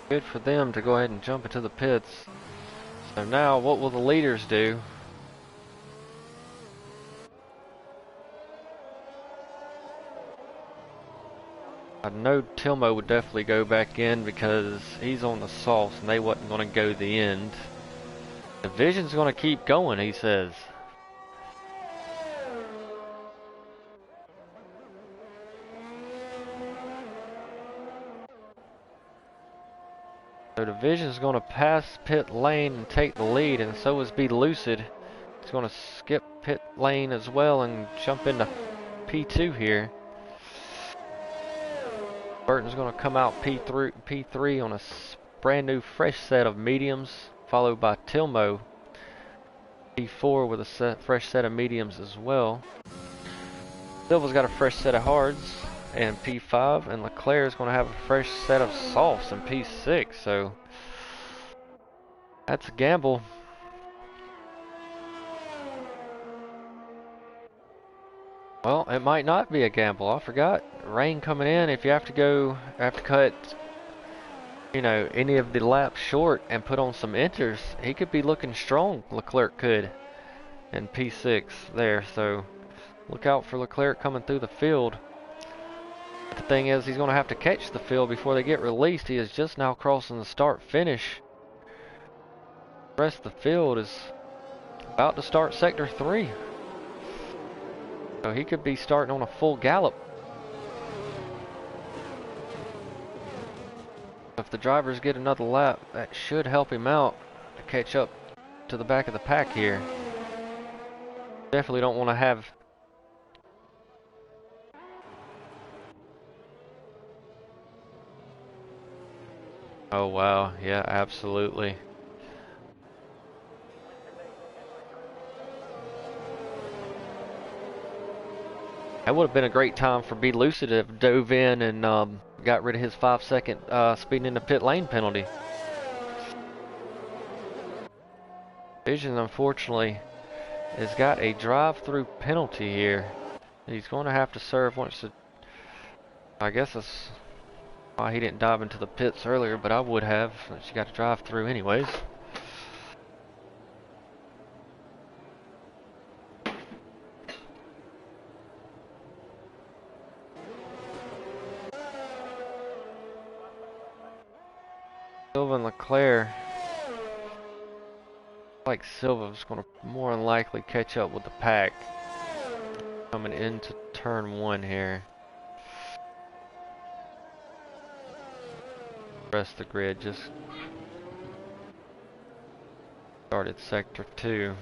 Good for them to go ahead and jump into the pits. So now what will the leaders do? I know Tilmo would definitely go back in because he's on the sauce and they wasn't going to go the end. The Vision's going to keep going, he says. So Division's going to pass pit lane and take the lead, and so is Be Lucid. He's going to skip pit lane as well and jump into P2 here. Burton's going to come out P3 on a brand new fresh set of mediums, followed by Tilmo P4 with a fresh set of mediums as well. Silva's got a fresh set of hards in P5, and Leclerc is going to have a fresh set of softs in P6, so that's a gamble. Well, it might not be a gamble. I forgot. Rain coming in. If you have to cut, you know, any of the laps short and put on some inters, he could be looking strong. Leclerc could in P6 there. So look out for Leclerc coming through the field. The thing is, he's going to have to catch the field before they get released. He is just now crossing the start-finish. The rest of the field is about to start Sector 3. So he could be starting on a full gallop. If the drivers get another lap, that should help him out to catch up to the back of the pack here. Definitely don't want to have. Oh wow, yeah, absolutely. That would have been a great time for Be Lucid to have dove in and got rid of his 5-second speeding in the pit lane penalty. Vision, unfortunately, has got a drive-through penalty here. He's going to have to serve once. I guess that's why he didn't dive into the pits earlier, but I would have, since you got to drive through anyways. Silva and Leclerc. Like Silva's going to more than likely catch up with the pack coming into turn 1 here. The rest of the grid just started sector 2.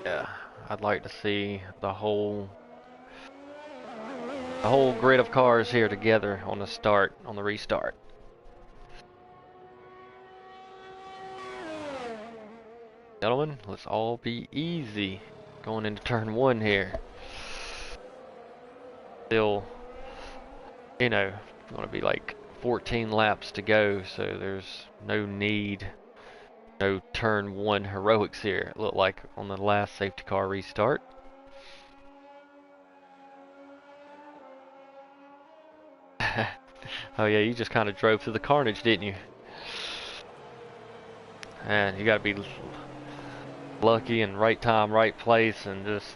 Yeah, I'd like to see the whole grid of cars here together on the restart. Gentlemen, let's all be easy going into turn 1 here. Still, you know, going to be like 14 laps to go, so there's no need, no turn 1 heroics here. It looked like on the last safety car restart. Oh yeah, you just kind of drove through the carnage, didn't you? And you got to be lucky and right time, right place, and just,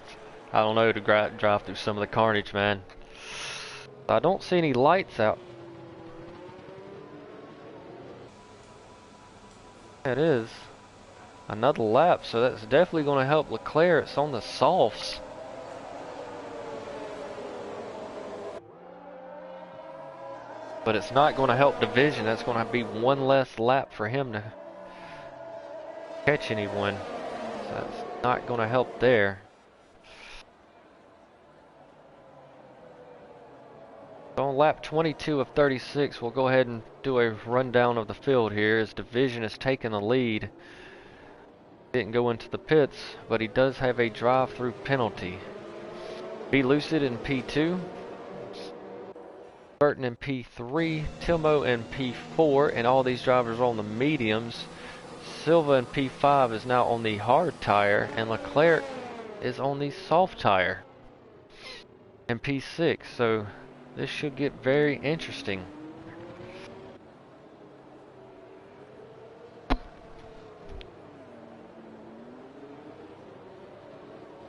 I don't know, to drive through some of the carnage, man. I don't see any lights out. It is another lap, so that's definitely going to help Leclerc. It's on the softs. But it's not going to help Division. That's going to be one less lap for him to catch anyone. So that's not going to help there. So on lap 22 of 36, we'll go ahead and do a rundown of the field here as Division has taken the lead. Didn't go into the pits, but he does have a drive-through penalty. Be Lucid in P2. Burton in P3, Tilmo in P4, and all these drivers are on the mediums. Silva in P5 is now on the hard tire, and Leclerc is on the soft tire in P6, so this should get very interesting.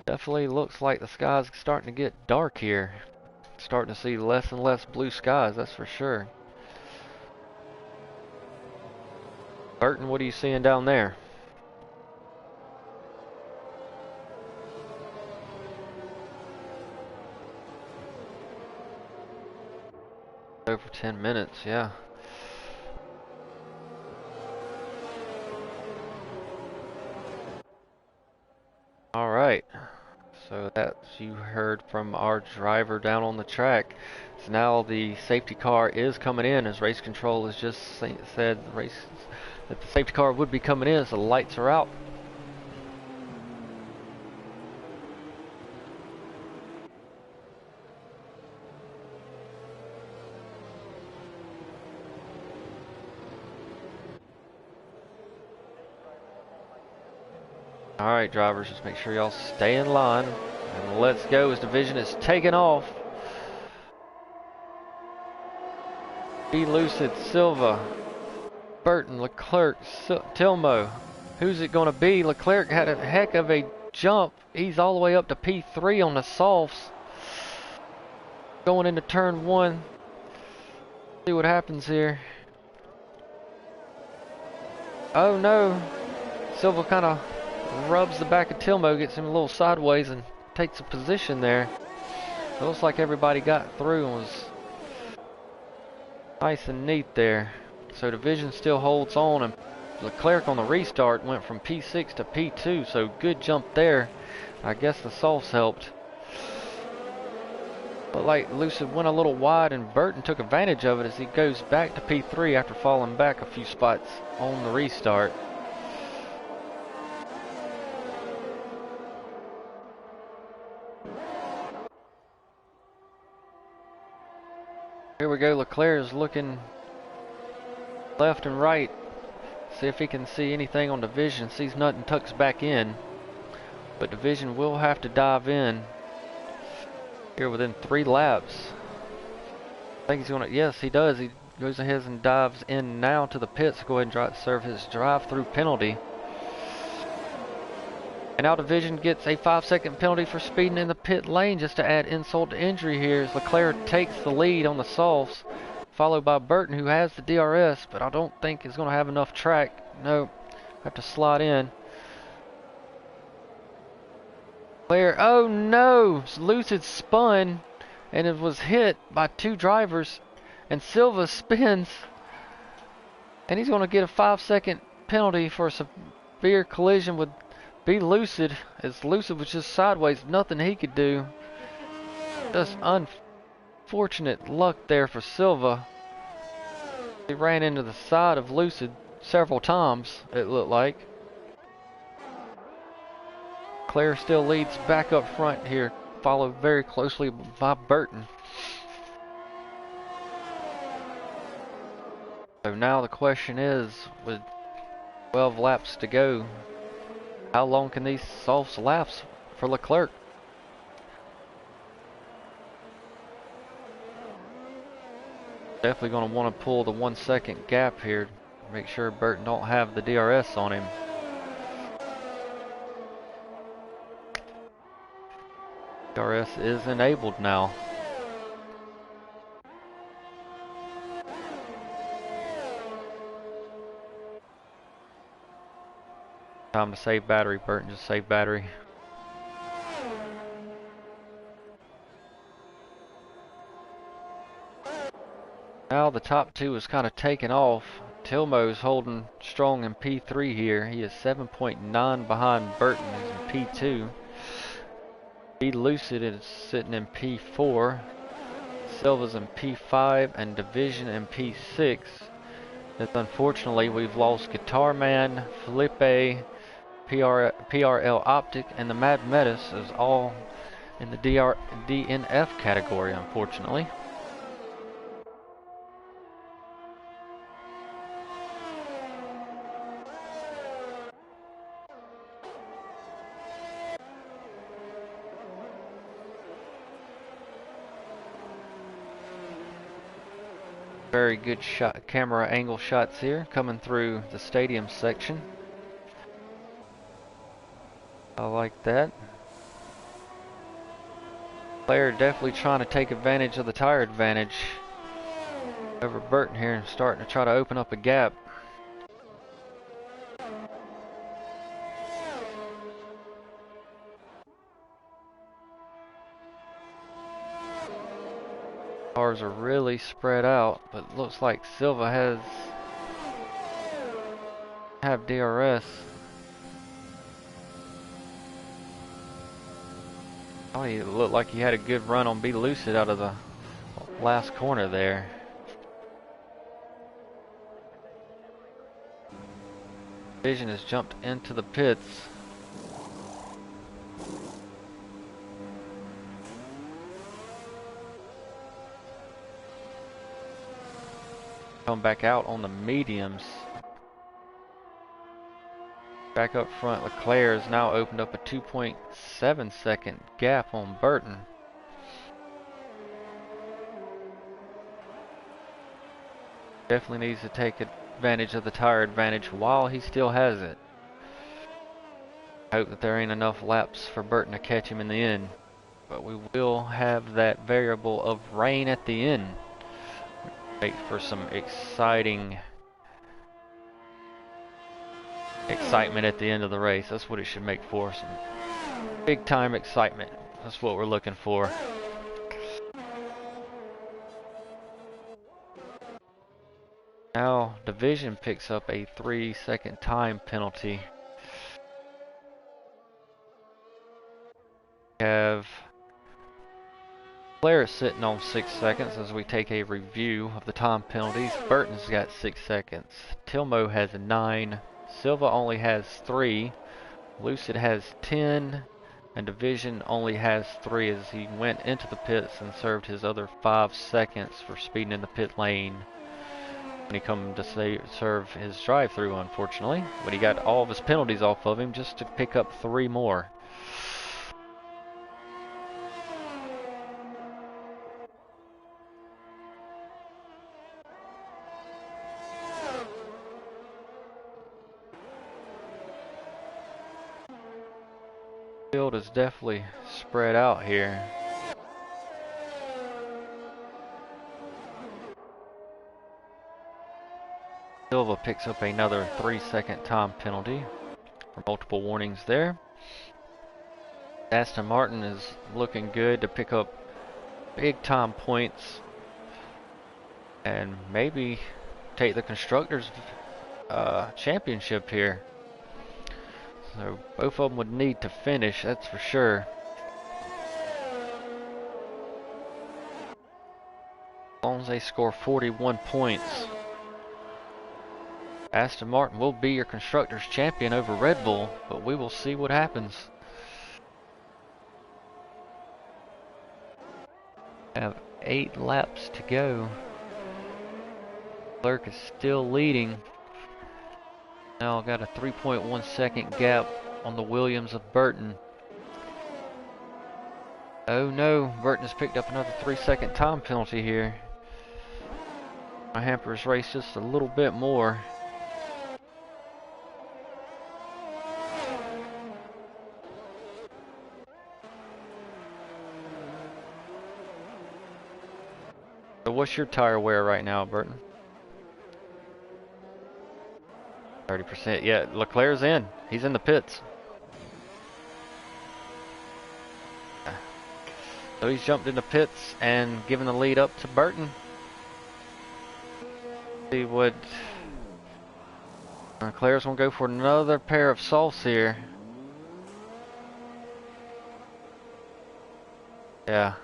Definitely looks like the sky's starting to get dark here. Starting to see less and less blue skies, that's for sure. Burton, what are you seeing down there? Over 10 minutes, yeah. Alright. So that's you heard from our driver down on the track. So now the safety car is coming in, as race control has just said that the safety car would be coming in, so the lights are out. Alright drivers, just make sure y'all stay in line. And let's go as Division is taking off. Be Lucid, Silva, Burton, Leclerc, Tilmo. Who's it going to be? Leclerc had a heck of a jump. He's all the way up to P3 on the softs. Going into turn 1. See what happens here. Oh no. Silva kind of rubs the back of Tilmo, gets him a little sideways and takes a position there. It looks like everybody got through and was nice and neat there. So Division still holds on, and Leclerc on the restart went from P6 to P2, so good jump there. I guess the softs helped. But like Lucid went a little wide and Burton took advantage of it as he goes back to P3 after falling back a few spots on the restart. Here we go, Leclerc is looking left and right. See if he can see anything on Division. Sees nothing, tucks back in. But Division will have to dive in here within 3 laps. I think he's gonna, yes he does. He goes ahead and dives in now to the pits to go ahead and serve his drive-through penalty. And now Division gets a 5-second penalty for speeding in the pit lane, just to add insult to injury here as Leclerc takes the lead on the softs, followed by Burton, who has the DRS, but I don't think is going to have enough track. No, have to slide in. Leclerc, oh no! Lucid spun, and it was hit by 2 drivers, and Silva spins, and he's going to get a 5-second penalty for a severe collision with Be Lucid, as Lucid was just sideways, nothing he could do. Just unfortunate luck there for Silva. He ran into the side of Lucid several times, it looked like. Claire still leads back up front here, followed very closely by Burton. So now the question is, with 12 laps to go, how long can these softs last for Leclerc? Definitely going to want to pull the 1-second gap here. Make sure Burton don't have the DRS on him. DRS is enabled now. Time to save battery, Burton. Just save battery. Now the top 2 is kind of taken off. Tilmo's holding strong in P3 here. He is 7.9 behind Burton, who's in P2. Be Lucid is sitting in P4. Silva's in P5 and Division in P6. As unfortunately we've lost Guitar Man, Felipe, PRL Optic, and the Mad Metis is all in the DNF category, unfortunately. Very good shot, camera angle shots here coming through the stadium section. I like that. Player definitely trying to take advantage of the tire advantage over Burton here and starting to try to open up a gap. Cars are really spread out, but looks like Silva have DRS. Oh, he looked like he had a good run on Be Lucid out of the last corner there. Vision has jumped into the pits. Come back out on the mediums. Back up front, Leclerc has now opened up a 2.7 second gap on Burton. Definitely needs to take advantage of the tire advantage while he still has it. Hope that there ain't enough laps for Burton to catch him in the end. But we will have that variable of rain at the end. Make for some excitement at the end of the race. That's what it should make for, some big time excitement. That's what we're looking for. Now Division picks up a 3-second time penalty. We have Claire sitting on 6 seconds as we take a review of the time penalties. Burton's got 6 seconds. Tilmo has 9. Silva only has 3. Lucid has 10. And Division only has 3 as he went into the pits and served his other 5 seconds for speeding in the pit lane when he come to serve his drive-through, unfortunately. But he got all of his penalties off of him just to pick up 3 more. Field is definitely spread out here. Silva picks up another 3-second time penalty for multiple warnings there. Aston Martin is looking good to pick up big time points and maybe take the Constructors' championship here. So both of them would need to finish, that's for sure. As long as they score 41 points, Aston Martin will be your Constructors' champion over Red Bull, but we will see what happens. Have 8 laps to go. Clerk is still leading. Now got a 3.1 second gap on the Williams of Burton. Oh no, Burton has picked up another 3-second time penalty here. My hamper's raced just a little bit more. So what's your tire wear right now, Burton? 30%. Yeah, Leclerc's in. He's in the pits. So he's jumped into pits and given the lead up to Burton. See what Leclerc's gonna go for another pair of softs here. Yeah.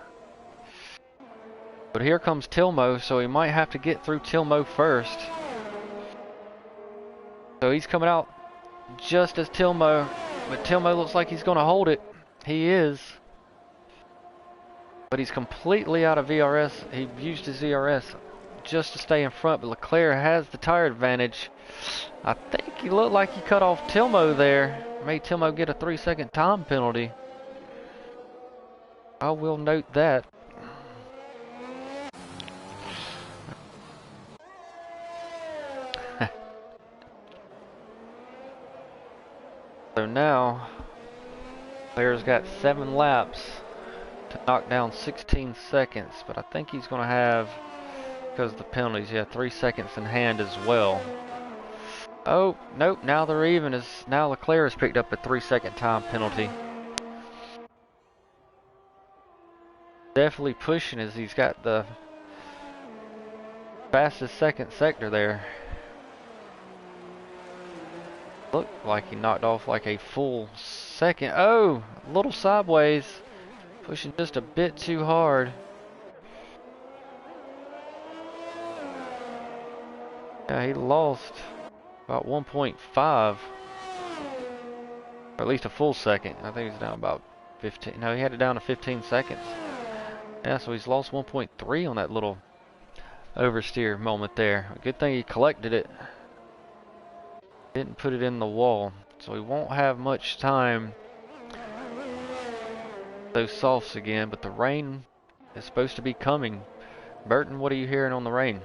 But here comes Tilmo, so he might have to get through Tilmo first. So he's coming out just as Tilmo, but Tilmo looks like he's gonna hold it. He is. But he's completely out of VRS. He used his VRS just to stay in front, but Leclerc has the tire advantage. I think he looked like he cut off Tilmo there. Made Tilmo get a 3-second time penalty. I will note that. So now, Leclerc's got 7 laps to knock down 16 seconds, but I think he's going to have, because of the penalties, 3 seconds in hand as well. Oh, nope, now they're even, as now Leclerc has picked up a 3-second time penalty. Definitely pushing as he's got the fastest second sector there. Looked like he knocked off like a full second. Oh, a little sideways. Pushing just a bit too hard. Yeah, he lost about 1.5. Or at least a full second. I think he's down about 15. No, he had it down to 15 seconds. Yeah, so he's lost 1.3 on that little oversteer moment there. Good thing he collected it. Didn't put it in the wall. So he won't have much time. Those softs again, but the rain is supposed to be coming. Burton, what are you hearing on the rain?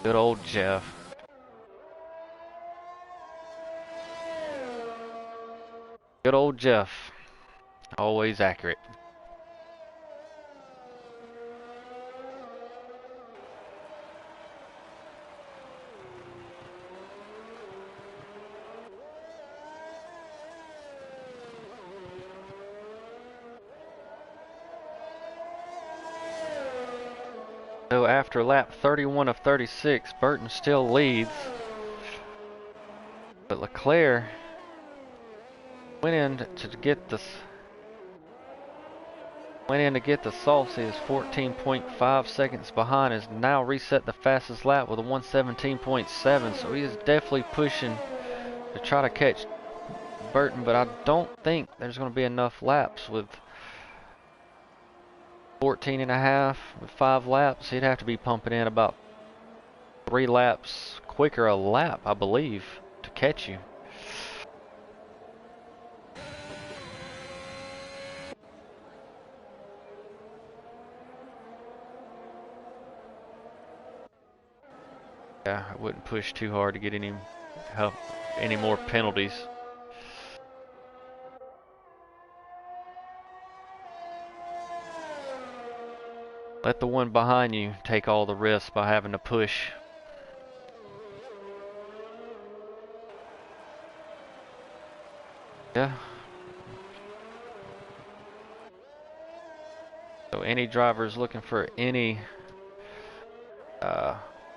Good old Jeff. Good old Jeff. Always accurate. So after lap 31 of 36, Burton still leads. But Leclerc went in to get the softs. He is 14.5 seconds behind. Has now reset the fastest lap with a 117.7. So he is definitely pushing to try to catch Burton. But I don't think there's going to be enough laps with 14 and a half with 5 laps. He'd have to be pumping in about 3 laps quicker a lap, I believe, to catch you. Yeah, I wouldn't push too hard to get any more penalties. Let the one behind you take all the risks by having to push. Yeah. So any drivers looking for any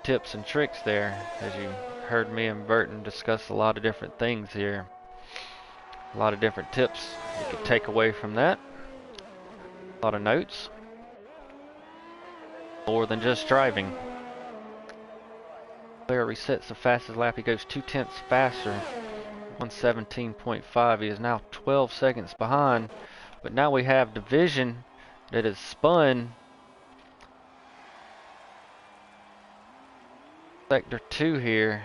tips and tricks there, as you heard me and Burton discuss a lot of different things here. A lot of different tips you could take away from that. A lot of notes. More than just driving. Player resets the fastest lap. He goes 0.2 faster. 117.5. He is now 12 seconds behind. But now we have division that is spun. Sector 2 here.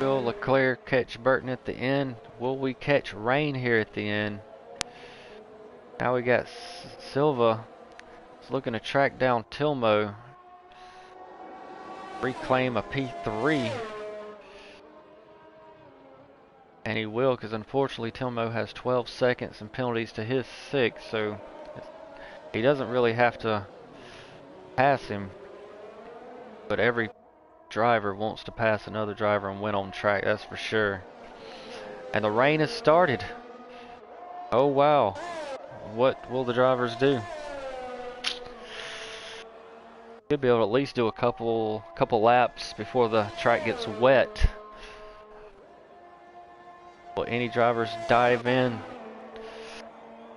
Will Leclerc catch Burton at the end? Will we catch Rain here at the end? Now we got Silva looking to track down Tilmo. Reclaim a P3. And he will, because unfortunately Tilmo has 12 seconds and penalties to his 6, so he doesn't really have to pass him. But every driver wants to pass another driver and win on track, that's for sure. And the rain has started. Oh wow. What will the drivers do? Should be able to at least do a couple laps before the track gets wet. Will any drivers dive in?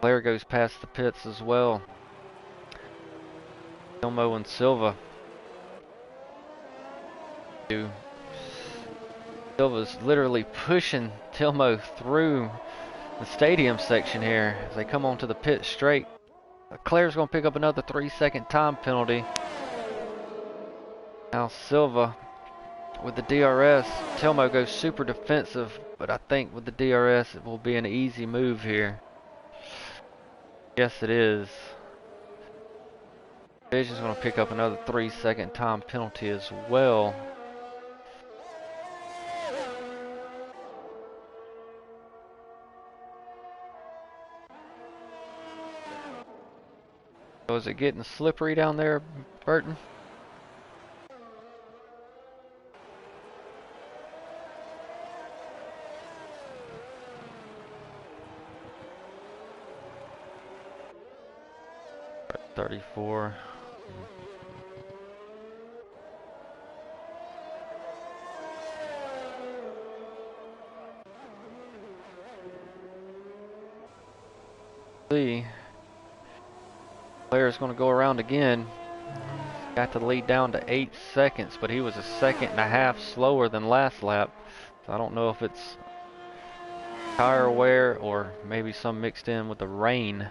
Blair goes past the pits as well. Ilmo and Silva. Silva's literally pushing Tilmo through the stadium section here as they come onto the pit straight. Leclerc's going to pick up another 3-second time penalty. Now Silva with the DRS. Tilmo goes super defensive, but I think with the DRS it will be an easy move here. Yes, it is. Vision's going to pick up another 3-second time penalty as well. So is it getting slippery down there, Burton? At 34. See. Player's going to go around again. Got the lead down to 8 seconds, but he was 1.5 seconds slower than last lap. So I don't know if it's tire wear or maybe some mixed in with the rain.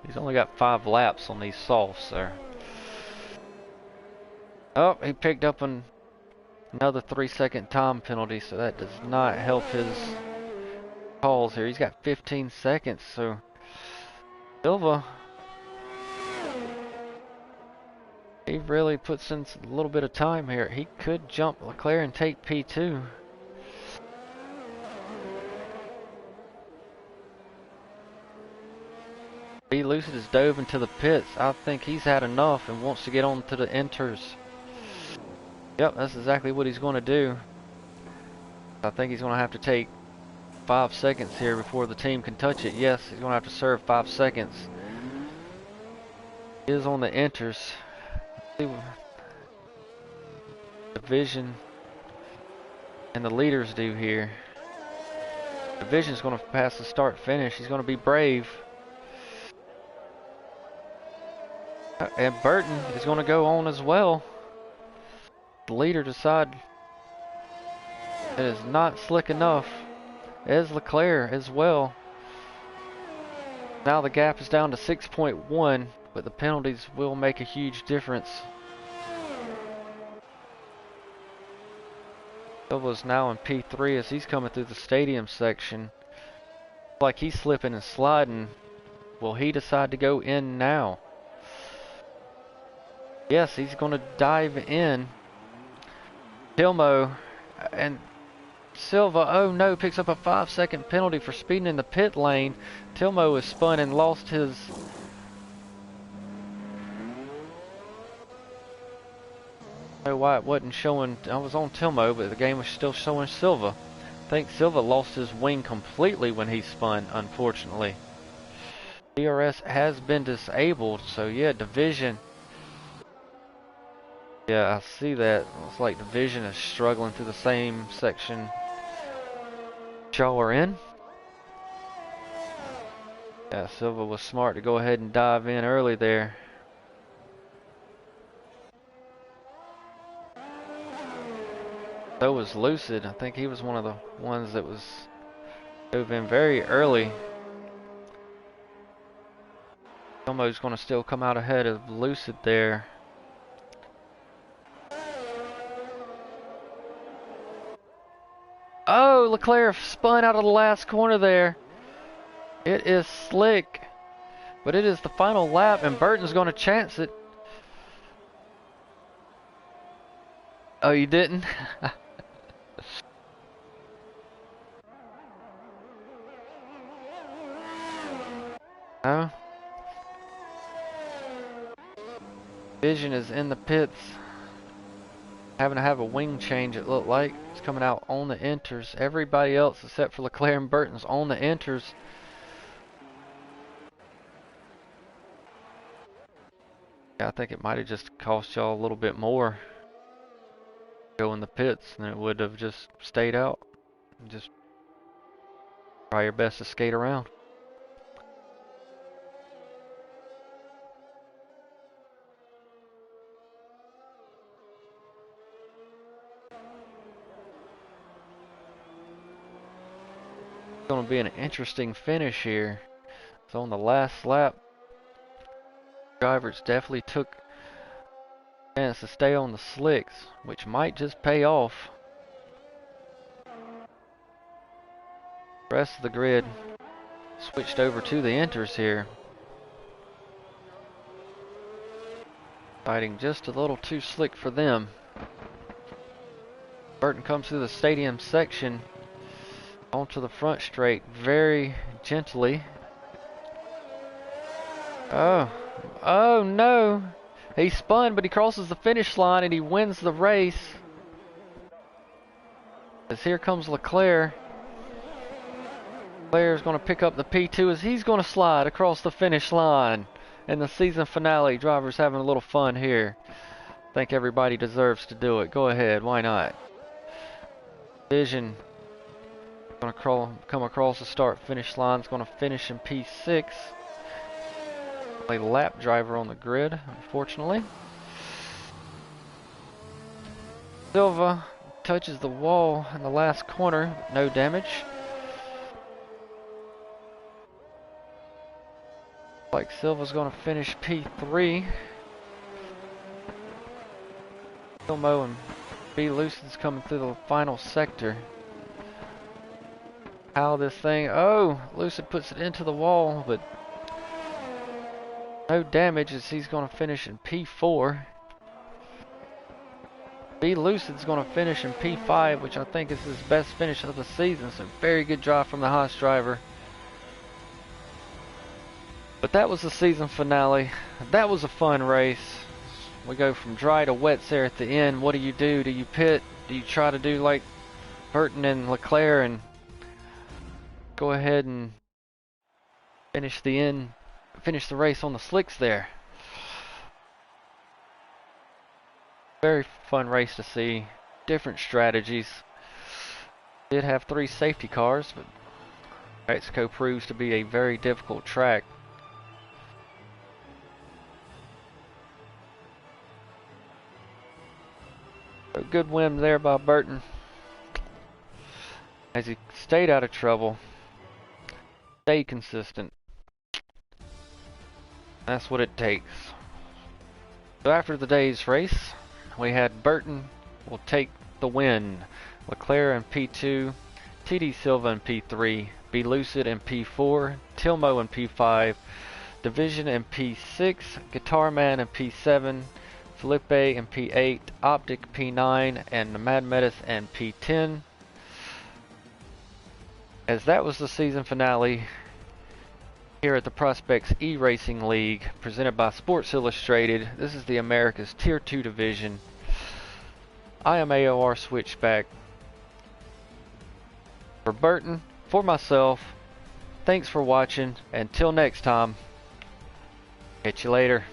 He's only got 5 laps on these softs there. Oh, he picked up another 3-second time penalty, so that does not help his calls here. He's got 15 seconds, so Silva, he really puts in a little bit of time here. He could jump Leclerc and take P2. B. Lucid has dove into the pits. I think he's had enough and wants to get on to the inters. Yep, that's exactly what he's going to do. I think he's going to have to take 5 seconds here before the team can touch it. Yes, he's going to have to serve 5 seconds. He is on the enters. Division and the leaders do here. Division's going to pass the start finish. He's going to be brave. And Burton is going to go on as well. The leader decide it is not slick enough. As Leclerc as well. Now the gap is down to 6.1, but the penalties will make a huge difference. Silva's now in P3 as he's coming through the stadium section. Like he's slipping and sliding. Will he decide to go in now? Yes, he's going to dive in. Tilmo and Silva, oh no, picks up a 5-second penalty for speeding in the pit lane. Tilmo is spun and lost his... I don't know why it wasn't showing, I was on Tilmo, but the game was still showing Silva. I think Silva lost his wing completely when he spun, unfortunately. DRS has been disabled, so yeah, Division. Yeah, I see that. Looks like Division is struggling through the same section y'all are in. Yeah, Silva was smart to go ahead and dive in early there. So was Lucid. I think he was one of the ones that was dove in very early. Elmo's going to still come out ahead of Lucid there. Oh, Leclerc spun out of the last corner there. It is slick. But it is the final lap and Burton's going to chance it. Oh, you didn't? No. Vision is in the pits. Having to have a wing change, it looked like. It's coming out on the enters. Everybody else except for Leclerc and Burton's on the enters. Yeah, I think it might have just cost y'all a little bit more go in the pits than it would have just stayed out. Just try your best to skate around. It's going to be an interesting finish here. So on the last lap, drivers definitely took a chance to stay on the slicks, which might just pay off. The rest of the grid switched over to the enters here. Fighting just a little too slick for them. Burton comes through the stadium section onto the front straight very gently. Oh no! He spun, but he crosses the finish line and he wins the race. As here comes Leclerc. Leclerc is going to pick up the P2 as he's going to slide across the finish line. In the season finale, drivers having a little fun here. I think everybody deserves to do it. Go ahead, why not? Vision going to come across the start finish line. It's going to finish in P6. A lap driver on the grid, unfortunately. Silva touches the wall in the last corner, no damage. Like Silva's going to finish P3. Ilmo and B. Lucid's coming through the final sector. How this thing... Oh! Lucid puts it into the wall, but no damage as he's going to finish in P4. B. Lucid's going to finish in P5, which I think is his best finish of the season. So very good drive from the Haas driver. But that was the season finale. That was a fun race. We go from dry to wet there at the end. What do? Do you pit? Do you try to do like Burton and Leclerc and go ahead and finish the race on the slicks there. Very fun race to see. Different strategies. Did have 3 safety cars, but Mexico proves to be a very difficult track. A good win there by Burton as he stayed out of trouble, stayed consistent. That's what it takes. So after the day's race, we had Burton will take the win. Leclerc in P2, TD Silva in P3, Be Lucid in P4, Tilmo in P5, Division in P6, Guitar Man in P7, Felipe in P8, Optic P9, and Mad Metis in P10. As that was the season finale here at the Prospects eRacing League, presented by Sports Illustrated. This is the America's Tier 2 division. I am AOR Switchback. For Burton, for myself, thanks for watching. Until next time, catch you later.